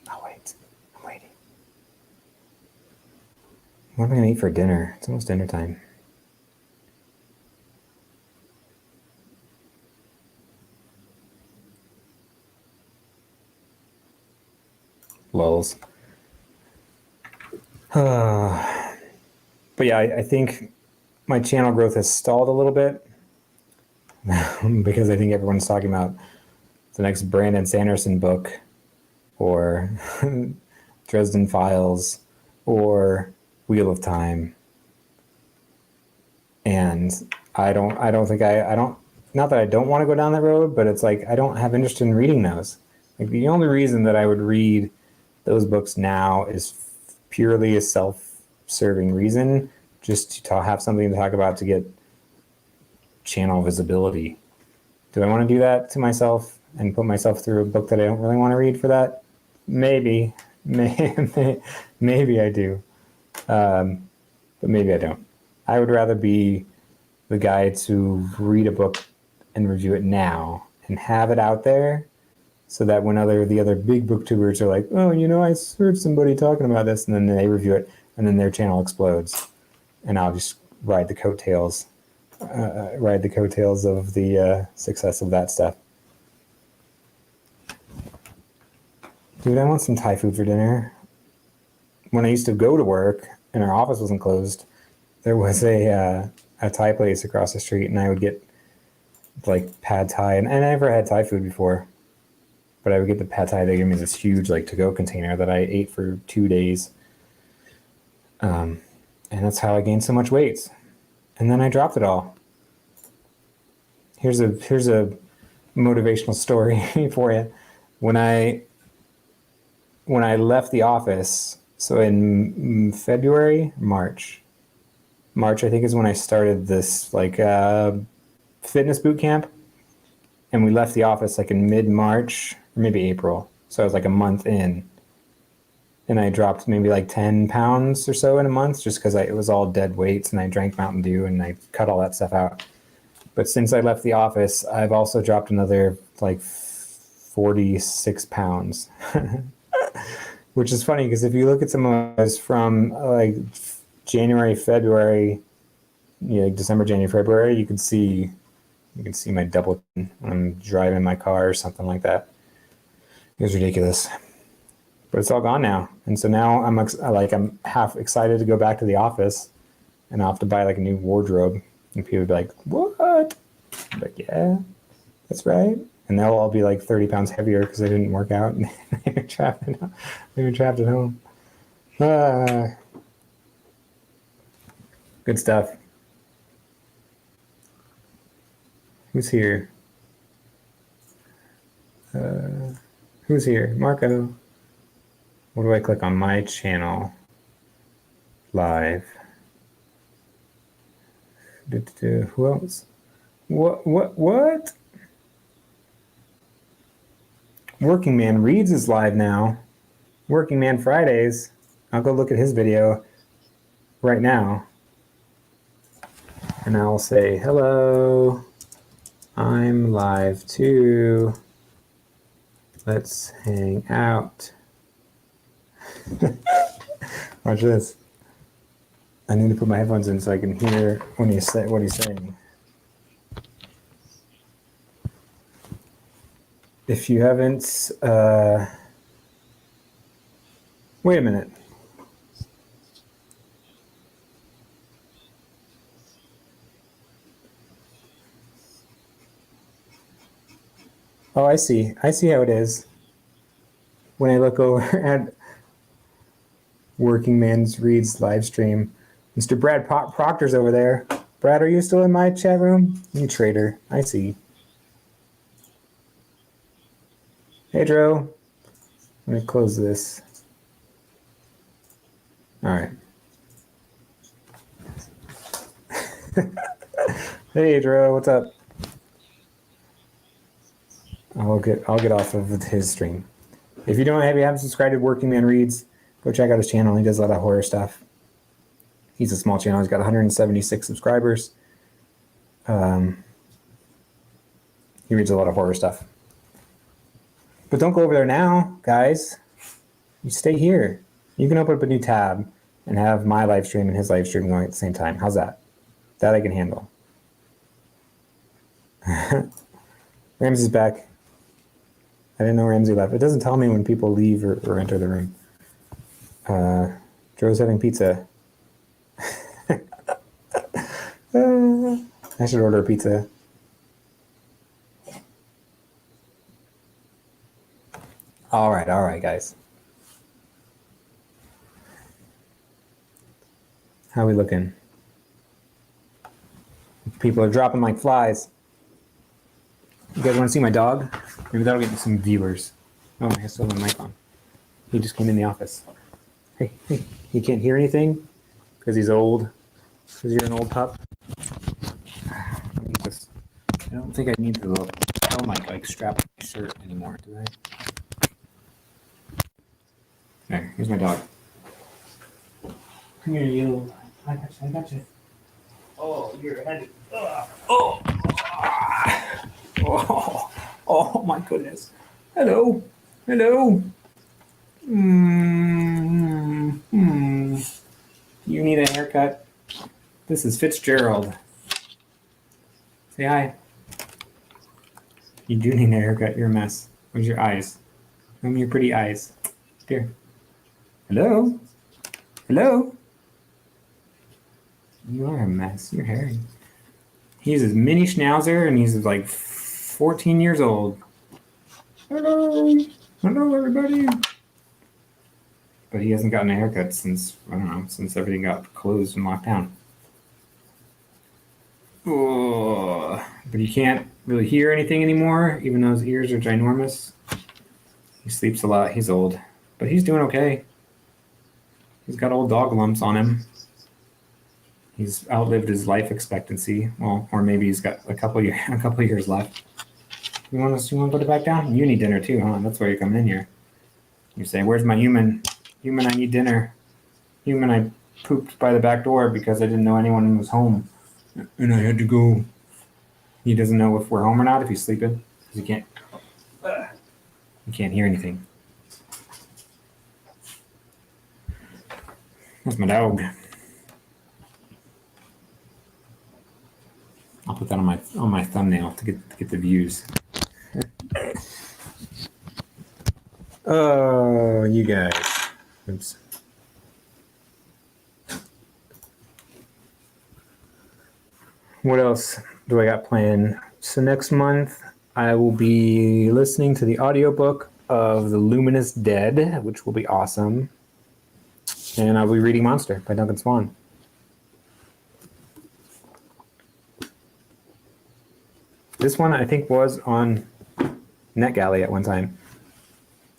I'm waiting. What am I going to eat for dinner? It's almost dinner time. Lulz. But yeah, I think my channel growth has stalled a little bit because I think everyone's talking about the next Brandon Sanderson book or Dresden Files or Wheel of Time. And I don't not that I don't want to go down that road, but it's like I don't have interest in reading those. Like the only reason that I would read those books now is purely a self-serving reason, just to have something to talk about to get channel visibility. Do I want to do that to myself and put myself through a book that I don't really want to read for that? Maybe I do, but maybe I don't. I would rather be the guy to read a book and review it now and have it out there, so that when the other big booktubers are like, oh, I heard somebody talking about this, and then they review it, and then their channel explodes, and I'll just ride the coattails of the success of that stuff. Dude, I want some Thai food for dinner. When I used to go to work and our office wasn't closed, there was a Thai place across the street, and I would get like pad Thai, and I never had Thai food before, but I would get the pad Thai. They gave me this huge like to-go container that I ate for 2 days, and that's how I gained so much weight. And then I dropped it all. Here's a motivational story for you. When I left the office, so in March, I think is when I started this like fitness boot camp, and we left the office like in mid-March or maybe April. So I was like a month in, and I dropped maybe like 10 pounds or so in a month, just because it was all dead weights, and I drank Mountain Dew and I cut all that stuff out. But since I left the office, I've also dropped another like 46 pounds, which is funny because if you look at some of those from like January, February, like December, January, February, you can see my double when I'm driving my car or something like that. It was ridiculous, but it's all gone now. And so now I'm half excited to go back to the office, and I'll have to buy like a new wardrobe And people would be like, what? I'm like, yeah, that's right. And they'll all be like 30 pounds heavier because they didn't work out and they were trapped at home. Good stuff. Who's here? Who's here? Marco. What do I click on? My channel. Live. Who else? What? Working Man Reads is live now. Working Man Fridays. I'll go look at his video right now. And I'll say, hello, I'm live too. Let's hang out. Watch this. I need to put my headphones in so I can hear what he's saying. If you haven't, wait a minute. Oh, I see. I see how it is. When I look over at Working Man's Reads live stream, Mr. Brad Proctor's over there. Brad, are you still in my chat room? You traitor. I see. Hey, Dro. Let me close this. All right. Hey, Dro, what's up? I'll get off of his stream. If you haven't subscribed to Working Man Reads, go check out his channel. He does a lot of horror stuff. He's a small channel. He's got 176 subscribers. He reads a lot of horror stuff. But don't go over there now, guys. You stay here. You can open up a new tab and have my live stream and his live stream going at the same time. How's that? That I can handle. Ramsey's back. I didn't know Ramsey left. It doesn't tell me when people leave or enter the room. Joe's having pizza. I should order a pizza. All right, guys. How are we looking? People are dropping like flies. You guys want to see my dog? Maybe that'll get you some viewers. Oh, I still have my mic on. He just came in the office. Hey, he can't hear anything because he's old. Because you're an old pup. I don't think I need the little mic strap on my shirt anymore, do I? There, here's my dog. Come here, you. I got you. Oh, you're heavy. Oh, my goodness. Hello. You need a haircut? This is Fitzgerald. Say hi. You do need a haircut. You're a mess. Where's your eyes? Show me your pretty eyes. Here. Hello? You are a mess. You're hairy. He's a mini schnauzer and he's like 14 years old. Hello, everybody. But he hasn't gotten a haircut since everything got closed and locked down. Oh, but he can't really hear anything anymore, even though his ears are ginormous. He sleeps a lot. He's old, but he's doing okay. He's got old dog lumps on him. He's outlived his life expectancy. Well, or maybe he's got a couple years left. You want to put it back down? You need dinner too, huh? That's why you're coming in here. You say, "Where's my human? Human, I need dinner. Human, I pooped by the back door because I didn't know anyone was home, and I had to go." He doesn't know if we're home or not, if he's sleeping, because he can't hear anything. That's my dog. I'll put that on my thumbnail to get the views. Oh, you guys. Oops. What else do I got planned? So next month I will be listening to the audiobook of The Luminous Dead, which will be awesome. And I'll be reading Monster by Duncan Swan. This one I think was on NetGalley at one time.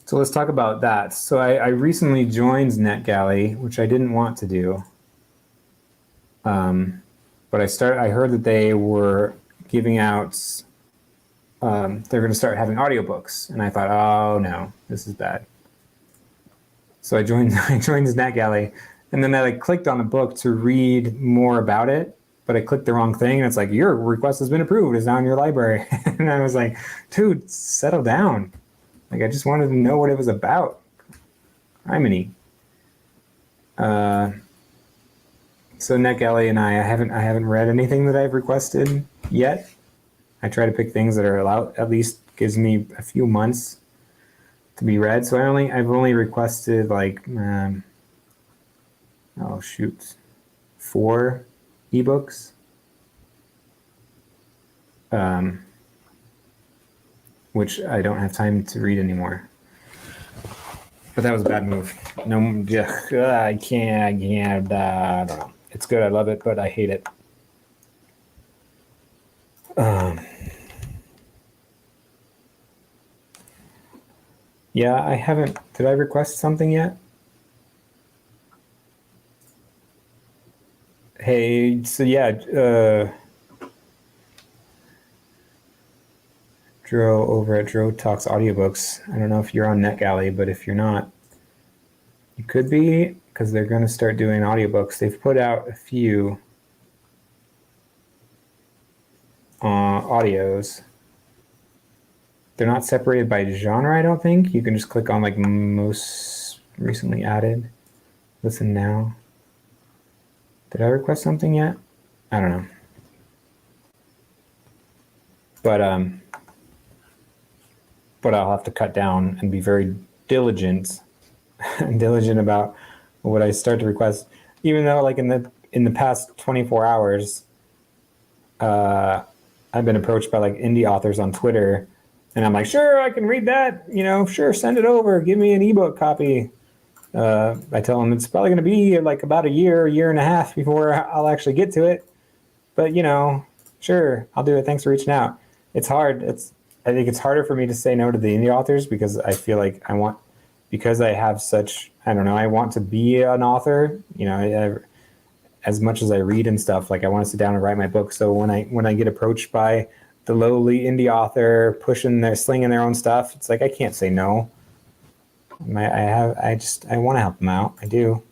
So let's talk about that. So I recently joined NetGalley, which I didn't want to do. But I heard that they were giving out, they're going to start having audiobooks. And I thought, oh no, this is bad. So I joined NetGalley, and then I clicked on the book to read more about it, but I clicked the wrong thing, and it's like, your request has been approved. It's now in your library. And I was like, dude, settle down. Like, I just wanted to know what it was about. Criminy. So NetGalley and I haven't read anything that I've requested yet. I try to pick things that are allowed, at least gives me a few months to be read. So I've only requested like 4 ebooks. Which I don't have time to read anymore. But that was a bad move. No, I can't, I don't know. It's good, I love it, but I hate it. Yeah, I haven't. Did I request something yet? Hey, so yeah, Dro over at Dro Talks Audiobooks. I don't know if you're on NetGalley, but if you're not, you could be, because they're going to start doing audiobooks. They've put out a few audios. They're not separated by genre, I don't think. You can just click on like most recently added. Listen now. Did I request something yet? I don't know. But I'll have to cut down and be very diligent about what I start to request. Even though like in the past 24 hours, I've been approached by like indie authors on Twitter, and I'm like, sure, I can read that. Sure, send it over. Give me an ebook copy. I tell them it's probably going to be like about a year and a half before I'll actually get to it. But sure, I'll do it. Thanks for reaching out. It's hard. I think it's harder for me to say no to the indie authors because I feel like because I have such, I don't know, I want to be an author. As much as I read and stuff, like I want to sit down and write my book. So when I get approached by the lowly indie author slinging their own stuff, it's like I can't say no. I want to help them out. I do.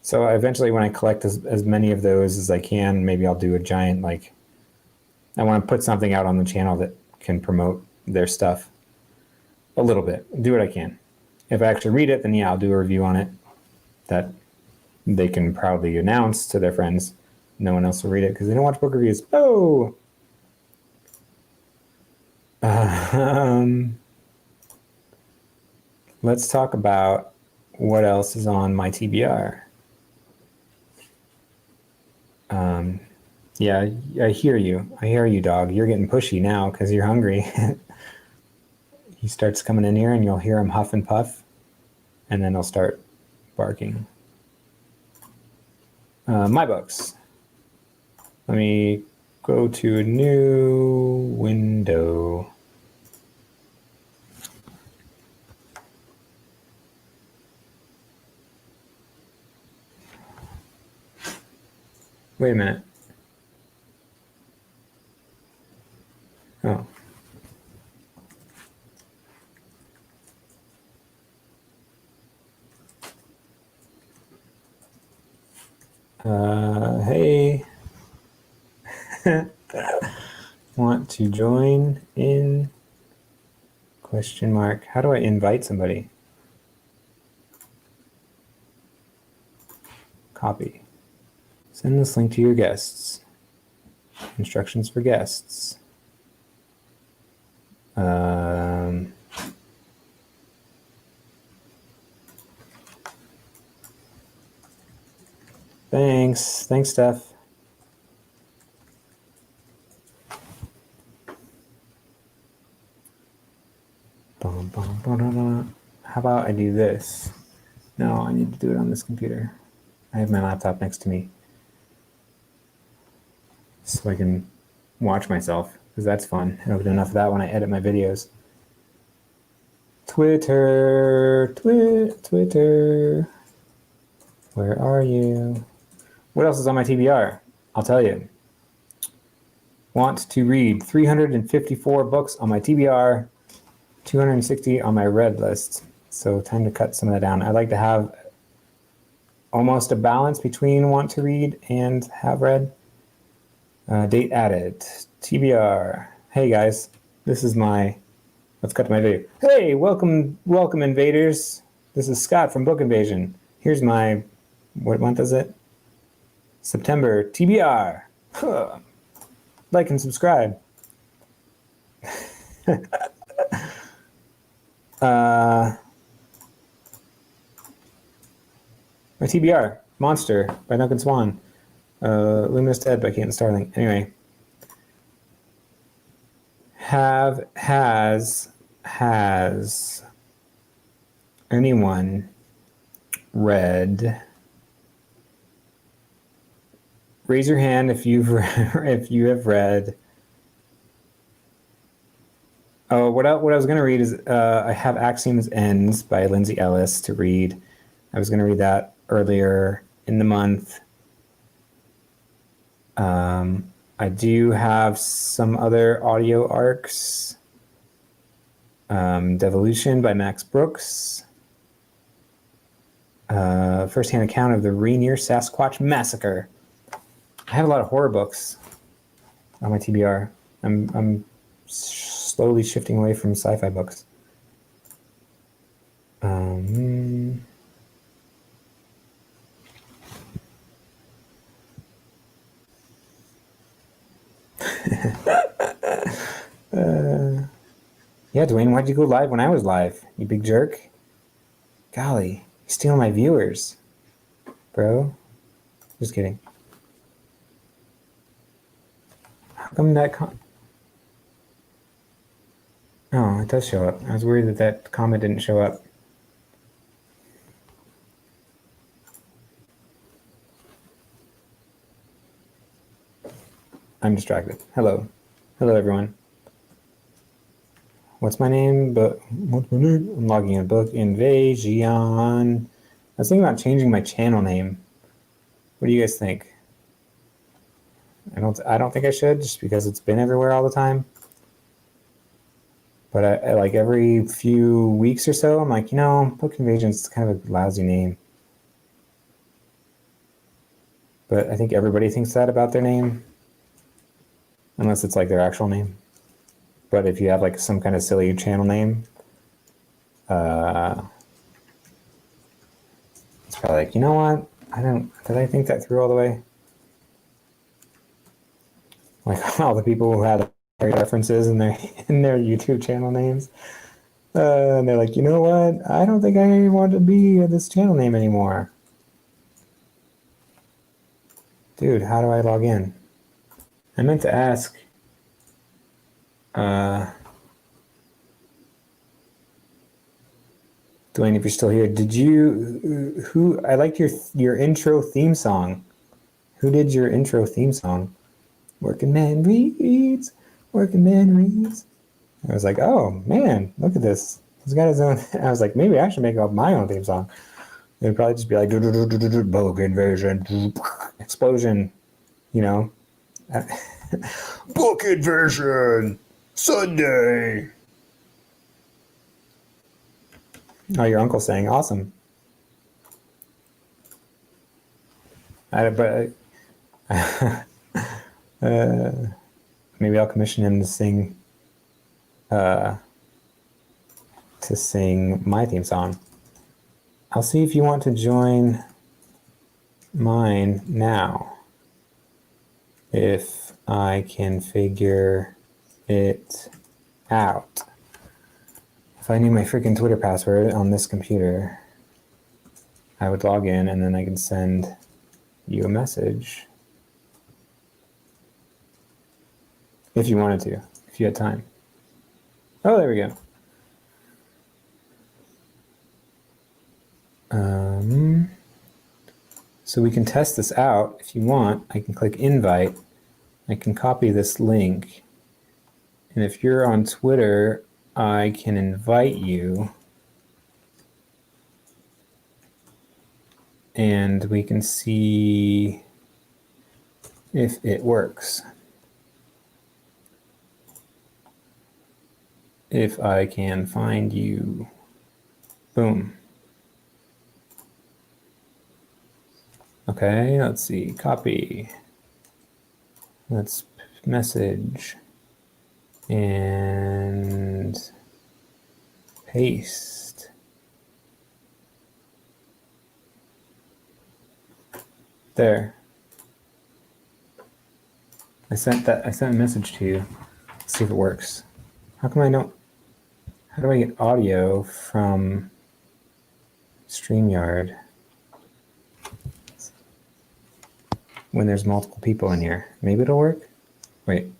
So eventually, when I collect as many of those as I can, maybe I'll do a giant I want to put something out on the channel that can promote their stuff a little bit. Do what I can. If I actually read it, then yeah, I'll do a review on it that they can proudly announce to their friends. No one else will read it because they don't watch book reviews. Oh. Let's talk about what else is on my TBR. Yeah, I hear you. I hear you, dog. You're getting pushy now because you're hungry. He starts coming in here and you'll hear him huff and puff, and then he'll start barking. My books. Let me go to a new window. Wait a minute. Oh. Hey. Want to join in? Question mark. How do I invite somebody? Copy. Send this link to your guests. Instructions for guests. Thanks, Steph. How about I do this? No, I need to do it on this computer. I have my laptop next to me so I can watch myself, because that's fun. I'll do enough of that when I edit my videos. Twitter. Where are you? What else is on my TBR? I'll tell you. Want to read 354 books on my TBR, 260 on my read list. So time to cut some of that down. I'd like to have almost a balance between want to read and have read. Date added. TBR. Hey guys, this is my... Let's cut to my video. Hey, welcome invaders. This is Scott from Book Invasion. Here's my... What month is it? September. TBR. Huh. Like and subscribe. My TBR, Monster by Duncan Swan. Luminous Dead by Caitlin Starling. Anyway. Has anyone read... Raise your hand if you have read... Oh, what I was going to read is I have Axiom's Ends by Lindsay Ellis to read. I was going to read that earlier in the month. I do have some other audio arcs. Devolution by Max Brooks. First-hand account of the Rainier Sasquatch Massacre. I have a lot of horror books on my TBR. I'm slowly shifting away from sci-fi books. Yeah, Dwayne, why'd you go live when I was live? You big jerk. Golly, you're stealing my viewers, bro. Just kidding. How come that Oh, it does show up. I was worried that comment didn't show up. I'm distracted. Hello. Hello, everyone. What's my name? What's my name? I'm logging in. Book Invasion. I was thinking about changing my channel name. What do you guys think? I don't think I should, just because it's been everywhere all the time. But I like every few weeks or so, I'm like, Book Invasion's kind of a lousy name. But I think everybody thinks that about their name. Unless it's like their actual name. But if you have like some kind of silly channel name, it's probably like, you know what? Did I think that through all the way? Like all the people who had references in their YouTube channel names. And they're like, you know what? I don't think I want to be this channel name anymore. Dude, how do I log in? I meant to ask. Dwayne, if you're still here, I liked your intro theme song. Who did your intro theme song? Working Man Reads. Working Man Reads. I was like, oh man, look at this. He's got his own. I was like, maybe I should make up my own theme song. It would probably just be like Book Invasion, explosion, Book Invasion Sunday. Oh, your uncle's saying awesome. Maybe I'll commission him to sing my theme song. I'll see if you want to join mine now. If I can figure it out. If I knew my freaking Twitter password on this computer, I would log in and then I can send you a message. If you wanted to, if you had time. Oh, there we go. So we can test this out if you want. I can click invite. I can copy this link. And if you're on Twitter, I can invite you. And we can see if it works. If I can find you. Boom. Okay, let's see. Copy. Let's message. And paste. There. I sent a message to you. Let's see if it works. How come I don't? How do I get audio from StreamYard when there's multiple people in here? Maybe it'll work. Wait.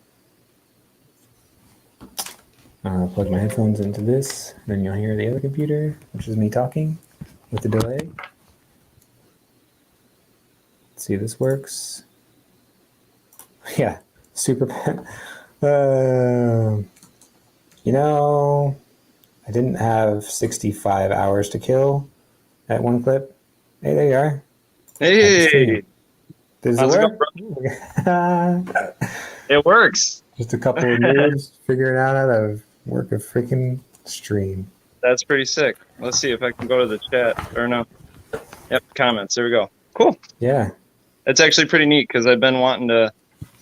I'll plug my headphones into this, then you'll hear the other computer, which is me talking with the delay. Let's see if this works. Yeah, super. You know, I didn't have 65 hours to kill at one clip. Hey, there you are. Hey, does it work? It works. Just a couple of moves, figuring out how to work a freaking stream. That's pretty sick. Let's see if I can go to the chat or no. Yep, comments. There we go. Cool. Yeah. It's actually pretty neat because I've been wanting to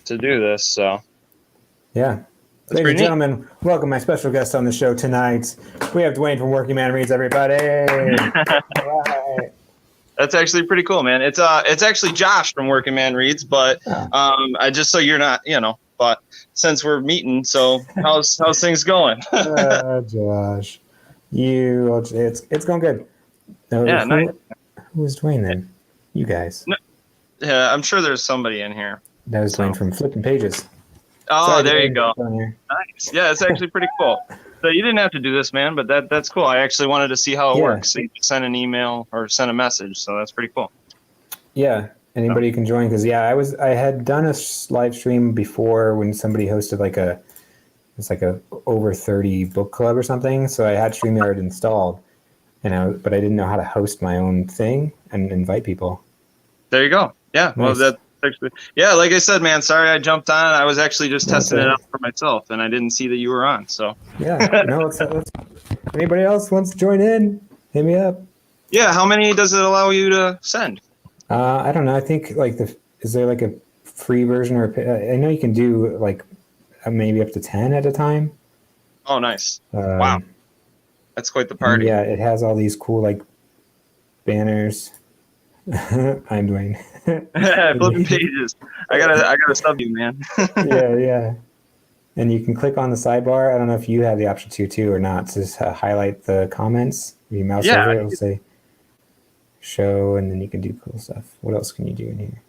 do this. So. Yeah. Ladies and gentlemen, welcome my special guest on the show tonight. We have Dwayne from Working Man Reads, everybody. All right. That's actually pretty cool, man. It's actually Josh from Working Man Reads, but I just so you're not, but since we're meeting, so how's things going? Josh, it's going good. No, yeah, nice. Who is Dwayne then? You guys. No, yeah, I'm sure there's somebody in here. That was Dwayne from Flipping Pages. Oh, sorry, there you go. Nice. Yeah, it's actually pretty cool. So you didn't have to do this, man, but that's cool. I actually wanted to see how it works. So you send an email or send a message, so that's pretty cool. Yeah, anybody can join because I had done a live stream before when somebody hosted it's like a over 30 book club or something. So I had StreamYard installed, but I didn't know how to host my own thing and invite people. There you go. Yeah, nice. Well, that's actually, like I said, man, sorry I jumped on. I was actually just testing it out for myself, and I didn't see that you were on. So yeah, no, anybody else wants to join in, hit me up. Yeah, how many does it allow you to send? I don't know. I think is there like a free version or I know you can do like maybe up to 10 at a time. Oh, nice! Wow, that's quite the party. Yeah, it has all these cool like banners. I'm Dwayne. Flipping Pages. I gotta sub you, man. yeah. And you can click on the sidebar. I don't know if you have the option to or not. To just highlight the comments. You mouse over it, it'll say show, and then you can do cool stuff. What else can you do in here?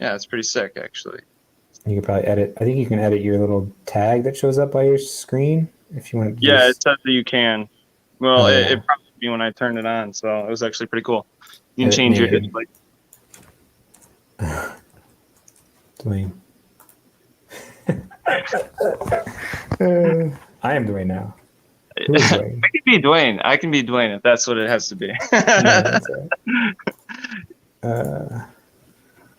Yeah, it's pretty sick, actually. You can probably edit. I think you can edit your little tag that shows up by your screen if you want to. Yeah, it says that you can. Well, it probably be when I turned it on, so it was actually pretty cool. You can change your display. Dwayne. I am Dwayne now. Who is Dwayne? I can be Dwayne. I can be Dwayne if that's what it has to be.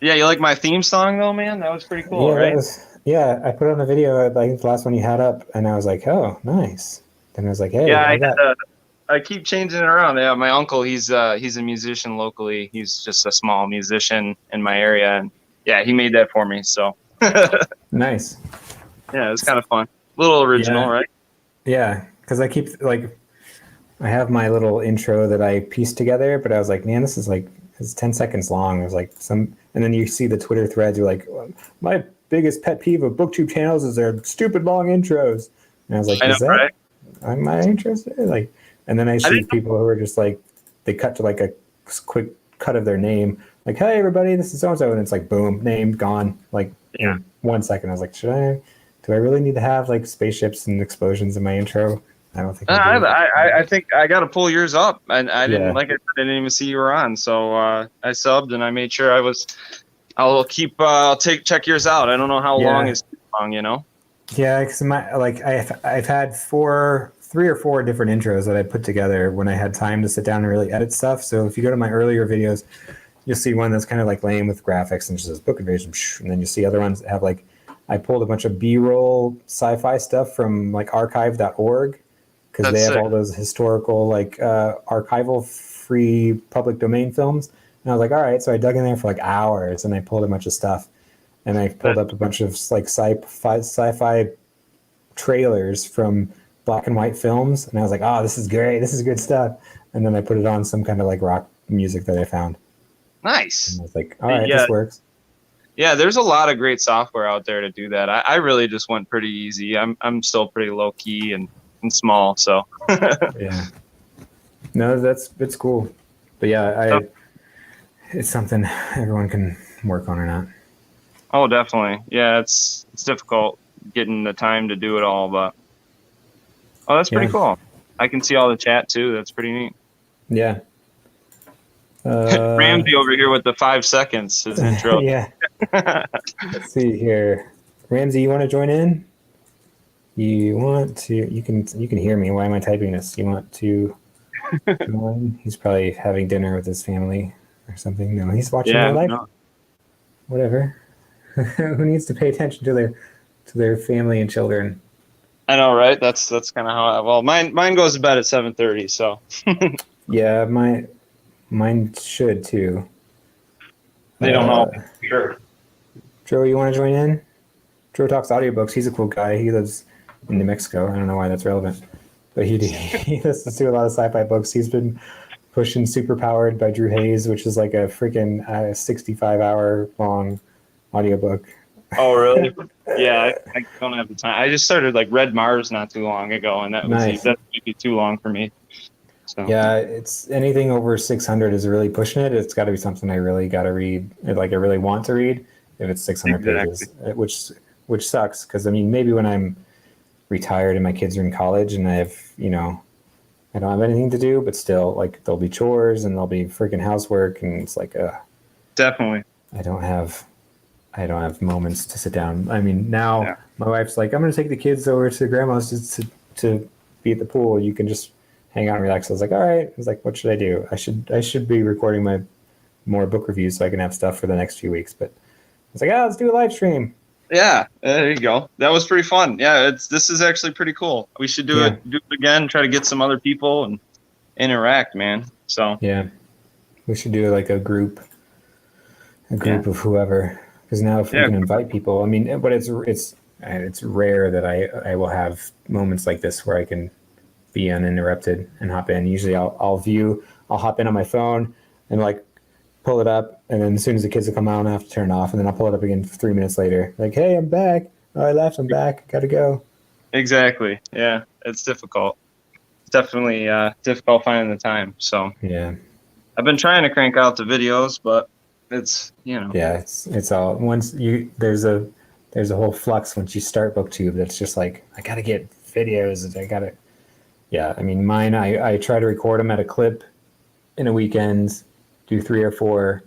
Yeah, you like my theme song though, man? That was pretty cool, right? I put on the video, like the last one you had up, and I was like, oh, nice. Then I was like, hey. Yeah, I keep changing it around. Yeah, my uncle, he's a musician locally. He's just a small musician in my area, and yeah, he made that for me. So nice. Yeah, it was kind of fun. A little original, right? Yeah, because I keep I have my little intro that I pieced together, but I was like, man, this is it's 10 seconds long. It was like and then you see the Twitter threads. You're like, my biggest pet peeve of BookTube channels is their stupid long intros. And I was like, right? Am I interested? And then I see people who are just they cut to a quick cut of their name. Like, hey, everybody, this is so-and-so. And it's like, boom, name, gone. In 1 second. I was like, do I really need to have spaceships and explosions in my intro? I don't think I do. I think I got to pull yours up. I didn't, Yeah. like I said, I didn't even see you were on. So I subbed and I made sure I was. I'll check yours out. I don't know how long Yeah. is too long, you know. Yeah, because I've had three or four different intros that I put together when I had time to sit down and really edit stuff. So if you go to my earlier videos, you'll see one that's kind of like lame with graphics and just says book invasion, and then you see other ones that have like I pulled a bunch of B-roll sci-fi stuff from like archive.org because they That's have sick. all those historical like archival free public domain films. And I was like, all right, so I dug in there for like hours and I pulled a bunch of stuff and I pulled up a bunch of like sci-fi trailers from black and white films, and I was like, "Oh, this is great! This is good stuff." And then I put it on some kind of like rock music that I found, and Nice. I was like, "All right, Yeah, this works." yeah. There's a lot of great software out there to do that. I really just went pretty easy. I'm still pretty low key and small. So. Yeah, no, it's cool, but yeah, it's something everyone can work on or not. Oh, definitely. Yeah, it's difficult getting the time to do it all, but oh, that's pretty Yeah, cool. I can see all the chat too. That's pretty neat. yeah, Ramsey over here with the 5 seconds, his intro. yeah. Let's see here, Ramsey, you want to join in? You want to? You can hear me. Why am I typing this? You want to join? He's probably having dinner with his family or something. No, he's watching my Yeah, life. no, Whatever. Who needs to pay attention to their family and children? I know, right? That's kind of how. Well, mine goes to bed at 7:30. So Yeah, mine should too. they don't know. Sure. Joe, you want to join in? Joe talks audiobooks. He's a cool guy. He lives in New Mexico. I don't know why that's relevant, but he listens to a lot of sci-fi books. He's been pushing Superpowered by Drew Hayes, which is like a freaking 65-hour long audiobook. Oh, really? Yeah, I don't have the time. I just started like Red Mars not too long ago, and Nice. that might be too long for me. So Yeah, it's anything over 600 is really pushing it. It's got to be something I really got to read, like I really want to read. If it's 600 exactly. pages, which sucks because I mean maybe when I'm retired and my kids are in college and I have I don't have anything to do, but still like there'll be chores and there'll be freaking housework and it's like Definitely. I don't have moments to sit down. I mean now Yeah. my wife's like I'm gonna take the kids over to grandma's to be at the pool. You can just hang out and relax. I was like, all right. I was like, what should I do? I should be recording my more book reviews so I can have stuff for the next few weeks. But I was like, let's do a live stream. Yeah, there you go. That was pretty fun. Yeah, this is actually pretty cool. We should do it again. Try to get some other people and interact, man. So Yeah, we should do like a group of whoever. Because now if we can invite people, I mean, but it's rare that I will have moments like this where I can be uninterrupted and hop in. Usually I'll hop in on my phone and like pull it up, and then as soon as the kids will come out, I have to turn it off, and then I'll pull it up again 3 minutes later. Like, hey, I'm back. Oh, I left. I'm back. Gotta go. exactly. Yeah, it's difficult. It's definitely difficult finding the time. So Yeah. I've been trying to crank out the videos, but it's Yeah, it's all once there's a whole flux once you start BookTube that's just like I gotta get videos. Yeah, I mean mine. I try to record them at a clip in a weekend, do 3 or 4.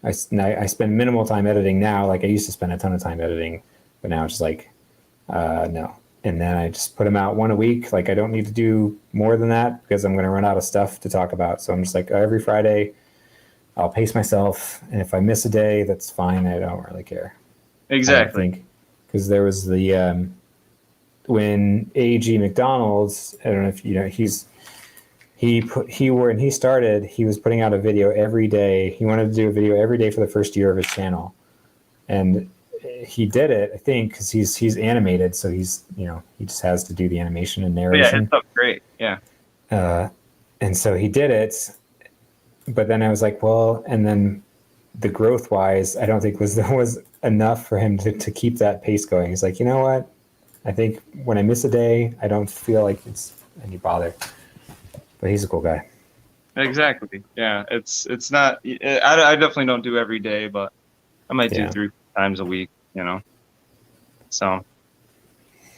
I spend minimal time editing now. Like I used to spend a ton of time editing, but now it's just like no. And then I just put them out one a week. Like I don't need to do more than that because I'm going to run out of stuff to talk about. So I'm just like every Friday, I'll pace myself, and if I miss a day, that's fine. I don't really care. exactly. I think because there was the when A.G. McDonald's. I don't know if you know when he started, he was putting out a video every day. He wanted to do a video every day for the first year of his channel, and he did it. I think because he's animated, so he just has to do the animation and narration. Yeah, it's up great. Yeah. And so he did it, but then I was like, well, and then the growth wise, I don't think was enough for him to keep that pace going. He's like, you know what? I think when I miss a day, I don't feel like it's any bother. But he's a cool guy. Exactly. Yeah. It's not. I definitely don't do every day, but I might do 3 times a week. So. All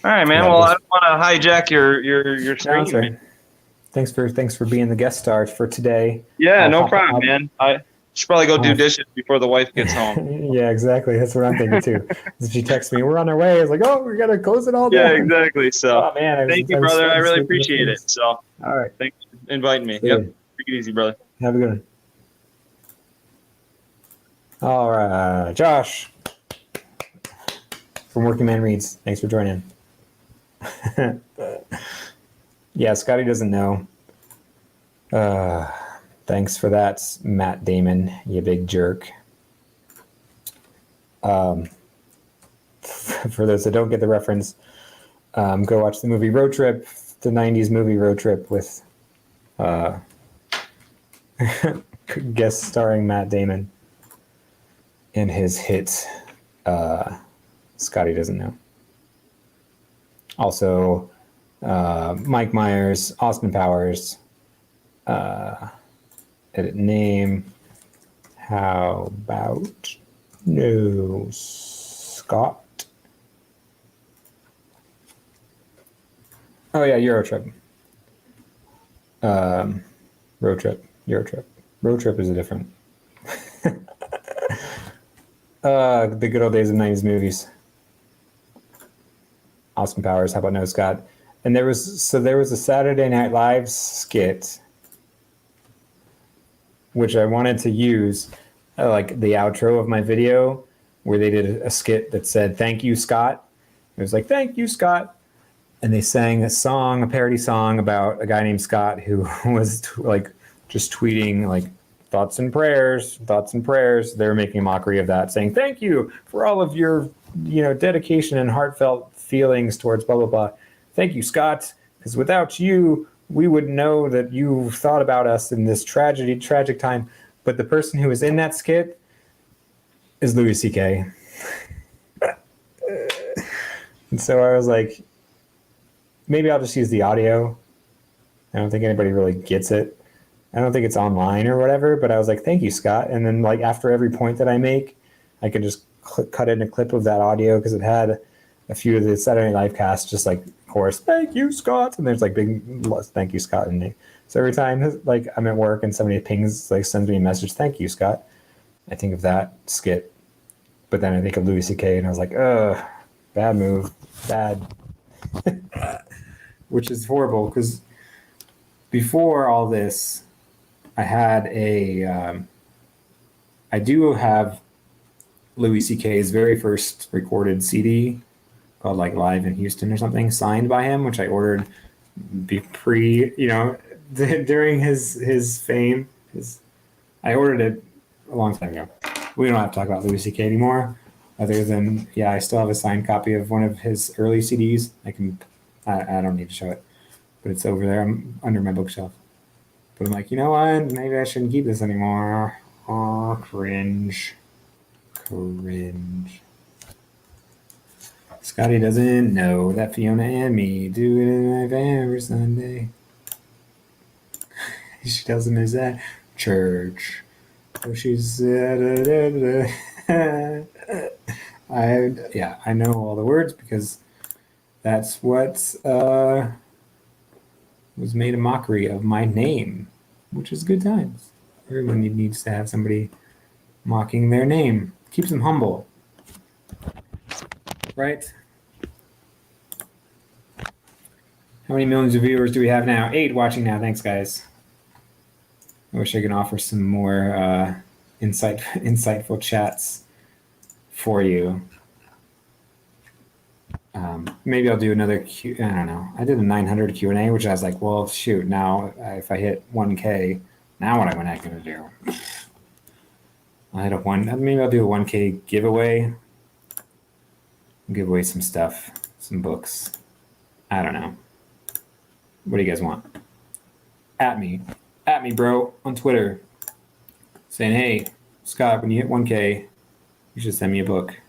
All right, man. Yeah, Well, I don't want to hijack your no, that's screen, man. right. Thanks for being the guest star for today. Yeah, I'll no hop. problem, man. I should probably go do I'll, dishes before the wife gets home. yeah, exactly. That's what I'm thinking too. She texts me, "We're on our way." I was like, "Oh, we gotta close it all Yeah, down." exactly. So, Oh man, thank you, I was brother. I sweating really sleep in the appreciate it. face. So, All right, thanks for inviting me. see Yep. you. Take it easy, brother. Have a good one. All right, Josh from Working Man Reads. Thanks for joining. Yeah, Scotty doesn't know. Thanks for that, Matt Damon, you big jerk. For those that don't get the reference, go watch the movie Road Trip, the 90s movie Road Trip with guest starring Matt Damon in his hit Scotty Doesn't Know. Also, Mike Myers, Austin Powers, edit name. How about no Scott? Oh yeah, Eurotrip. Road trip, Eurotrip. Road trip is a different. The good old days of '90s movies. Austin Powers. How about no Scott? And there was a Saturday Night Live skit, which I wanted to use, like the outro of my video, where they did a skit that said "Thank you, Scott." It was like "Thank you, Scott." And they sang a song, a parody song about a guy named Scott who was like just tweeting like thoughts and prayers, thoughts and prayers. They were making a mockery of that, saying thank you for all of your, dedication and heartfelt feelings towards blah blah blah. Thank you, Scott, because without you, we would know that you thought about us in this tragic time. But the person who was in that skit is Louis C.K. And so I was like, maybe I'll just use the audio. I don't think anybody really gets it. I don't think it's online or whatever, but I was like, thank you, Scott. And then like after every point that I make, I could just cut in a clip of that audio because it had a few of the Saturday Night Live cast just like chorus, thank you, Scott. And there's like big thank you, Scott. And so every time like I'm at work and somebody pings, like sends me a message, thank you, Scott, I think of that skit. But then I think of Louis C.K. and I was like, bad move, bad. Which is horrible because before all this, I had I do have Louis C.K.'s very first recorded CD called like Live in Houston or something, signed by him, which I ordered during his fame. I ordered it a long time ago. We don't have to talk about Louis C.K. anymore, other than I still have a signed copy of one of his early CDs. I don't need to show it, but it's over there. I'm under my bookshelf. But I'm like, you know what? Maybe I shouldn't keep this anymore. Oh, cringe. Scotty doesn't know that Fiona and me do it every Sunday. She tells him is at church. So she's I know all the words because that's what was made a mockery of my name, which is good times. Everyone needs to have somebody mocking their name. Keeps them humble. Right? How many millions of viewers do we have now? 8 watching now. Thanks, guys. I wish I could offer some more insightful chats for you. Maybe I'll do another I don't know. I did a 900 Q&A, which I was like, well, shoot, now if I hit 1K, now what am I going to do? Maybe I'll do a 1K giveaway. Give away some stuff, some books. I don't know. What do you guys want? At me, bro, on Twitter. Saying, hey, Scott, when you hit 1K, you should send me a book.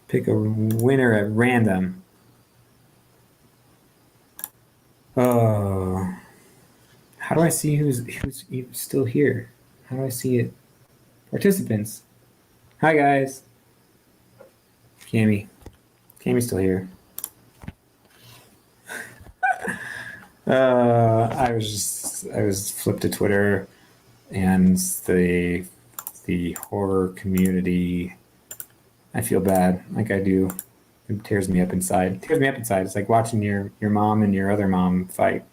Pick a winner at random. Oh, how do I see who's still here? How do I see it? Participants. Hi guys. Cammy. Tammy's still here. I was flipped to Twitter, and the horror community. I feel bad, like I do. It tears me up inside. It tears me up inside. It's like watching your mom and your other mom fight.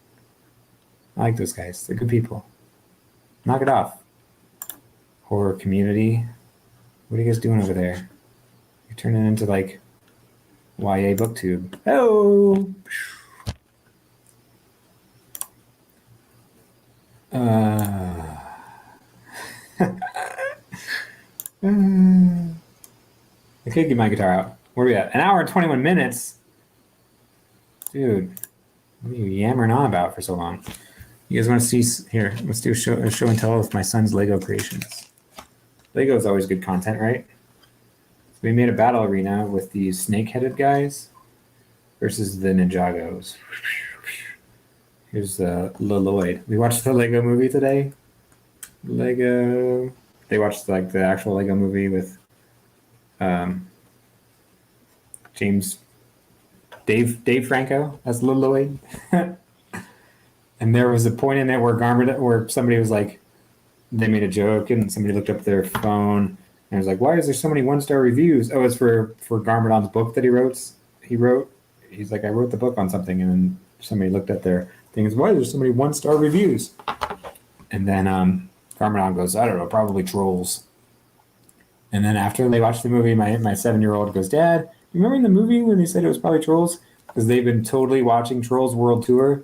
I like those guys. They're good people. Knock it off. Horror community. What are you guys doing over there? You're turning into like YA booktube. Oh. I could get my guitar out. Where are we at? An hour and 21 minutes? Dude, what are you yammering on about for so long? You guys want to see? Here, let's do a show and tell with my son's Lego creations. Lego is always good content, right? So we made a battle arena with these snake-headed guys versus the Ninjagos. Here's Lloyd. We watched the Lego movie today. Lego. They watched like the actual Lego movie with James Dave Franco as Lloyd. And there was a point in it where somebody was like, they made a joke and somebody looked up their phone and was like, why is there so many 1-star reviews? Oh, it's for Garmadon's book that he wrote. He's like, I wrote the book on something, and then somebody looked at their things. Why is there so many 1-star reviews? And then Garmadon goes, I don't know, probably trolls. And then after they watched the movie, my 7-year-old goes, Dad, you remember in the movie when they said it was probably trolls? Because they've been totally watching Trolls World Tour,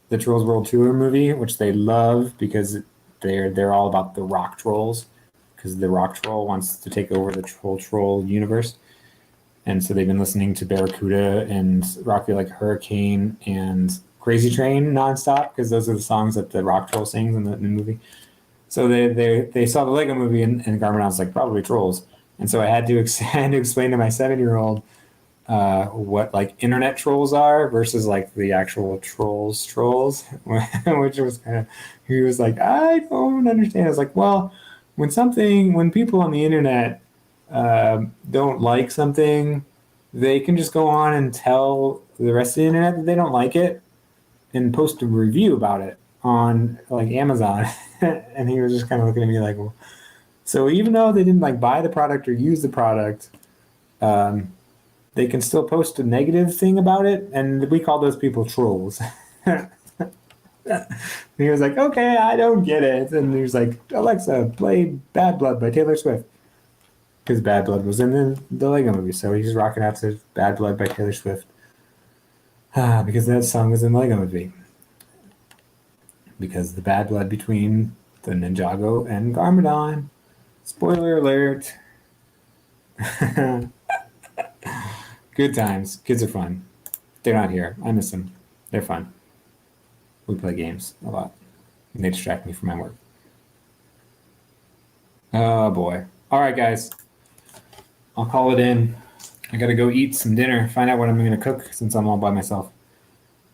the Trolls World Tour movie, which they love because they're all about the rock trolls, because the rock troll wants to take over the troll universe. And so they've been listening to Barracuda and Rocky Like a Hurricane and Crazy Train nonstop, because those are the songs that the rock troll sings in the movie. So they saw the Lego movie, and Garmadon's like, probably trolls. And so I had to explain to my 7-year-old what like internet trolls are versus like the actual trolls, which was kind of, he was like, I don't understand. I was like, well, when people on the internet don't like something, they can just go on and tell the rest of the internet that they don't like it and post a review about it on like Amazon. And he was just kind of looking at me like, well, so even though they didn't like buy the product or use the product, they can still post a negative thing about it, and we call those people trolls. He was like, okay, I don't get it. And he was like, Alexa, play Bad Blood by Taylor Swift. Because Bad Blood was in the Lego movie, so he's rocking out to Bad Blood by Taylor Swift. Because that song was in the Lego movie. Because the bad blood between the Ninjago and Garmadon. Spoiler alert. Good times. Kids are fun. They're not here. I miss them. They're fun. We play games a lot. And they distract me from my work. Oh boy. All right, guys. I'll call it in. I gotta go eat some dinner. Find out what I'm gonna cook since I'm all by myself.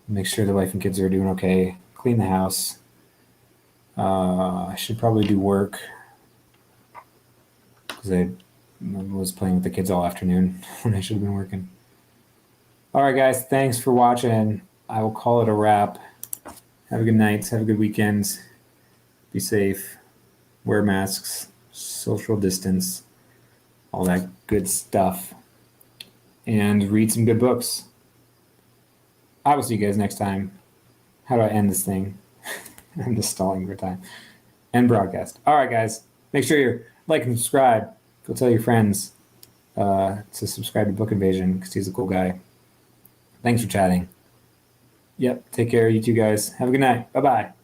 Make sure the wife and kids are doing okay. Clean the house. I should probably do work because I was playing with the kids all afternoon when I should have been working. All right, guys. Thanks for watching. I will call it a wrap. Have a good night. Have a good weekend. Be safe. Wear masks. Social distance. All that good stuff. And read some good books. I will see you guys next time. How do I end this thing? I'm just stalling for time. End broadcast. All right, guys. Make sure you like and subscribe. Go tell your friends to subscribe to Book Invasion because he's a cool guy. Thanks for chatting. Yep. Take care. You two guys. Have a good night. Bye-bye.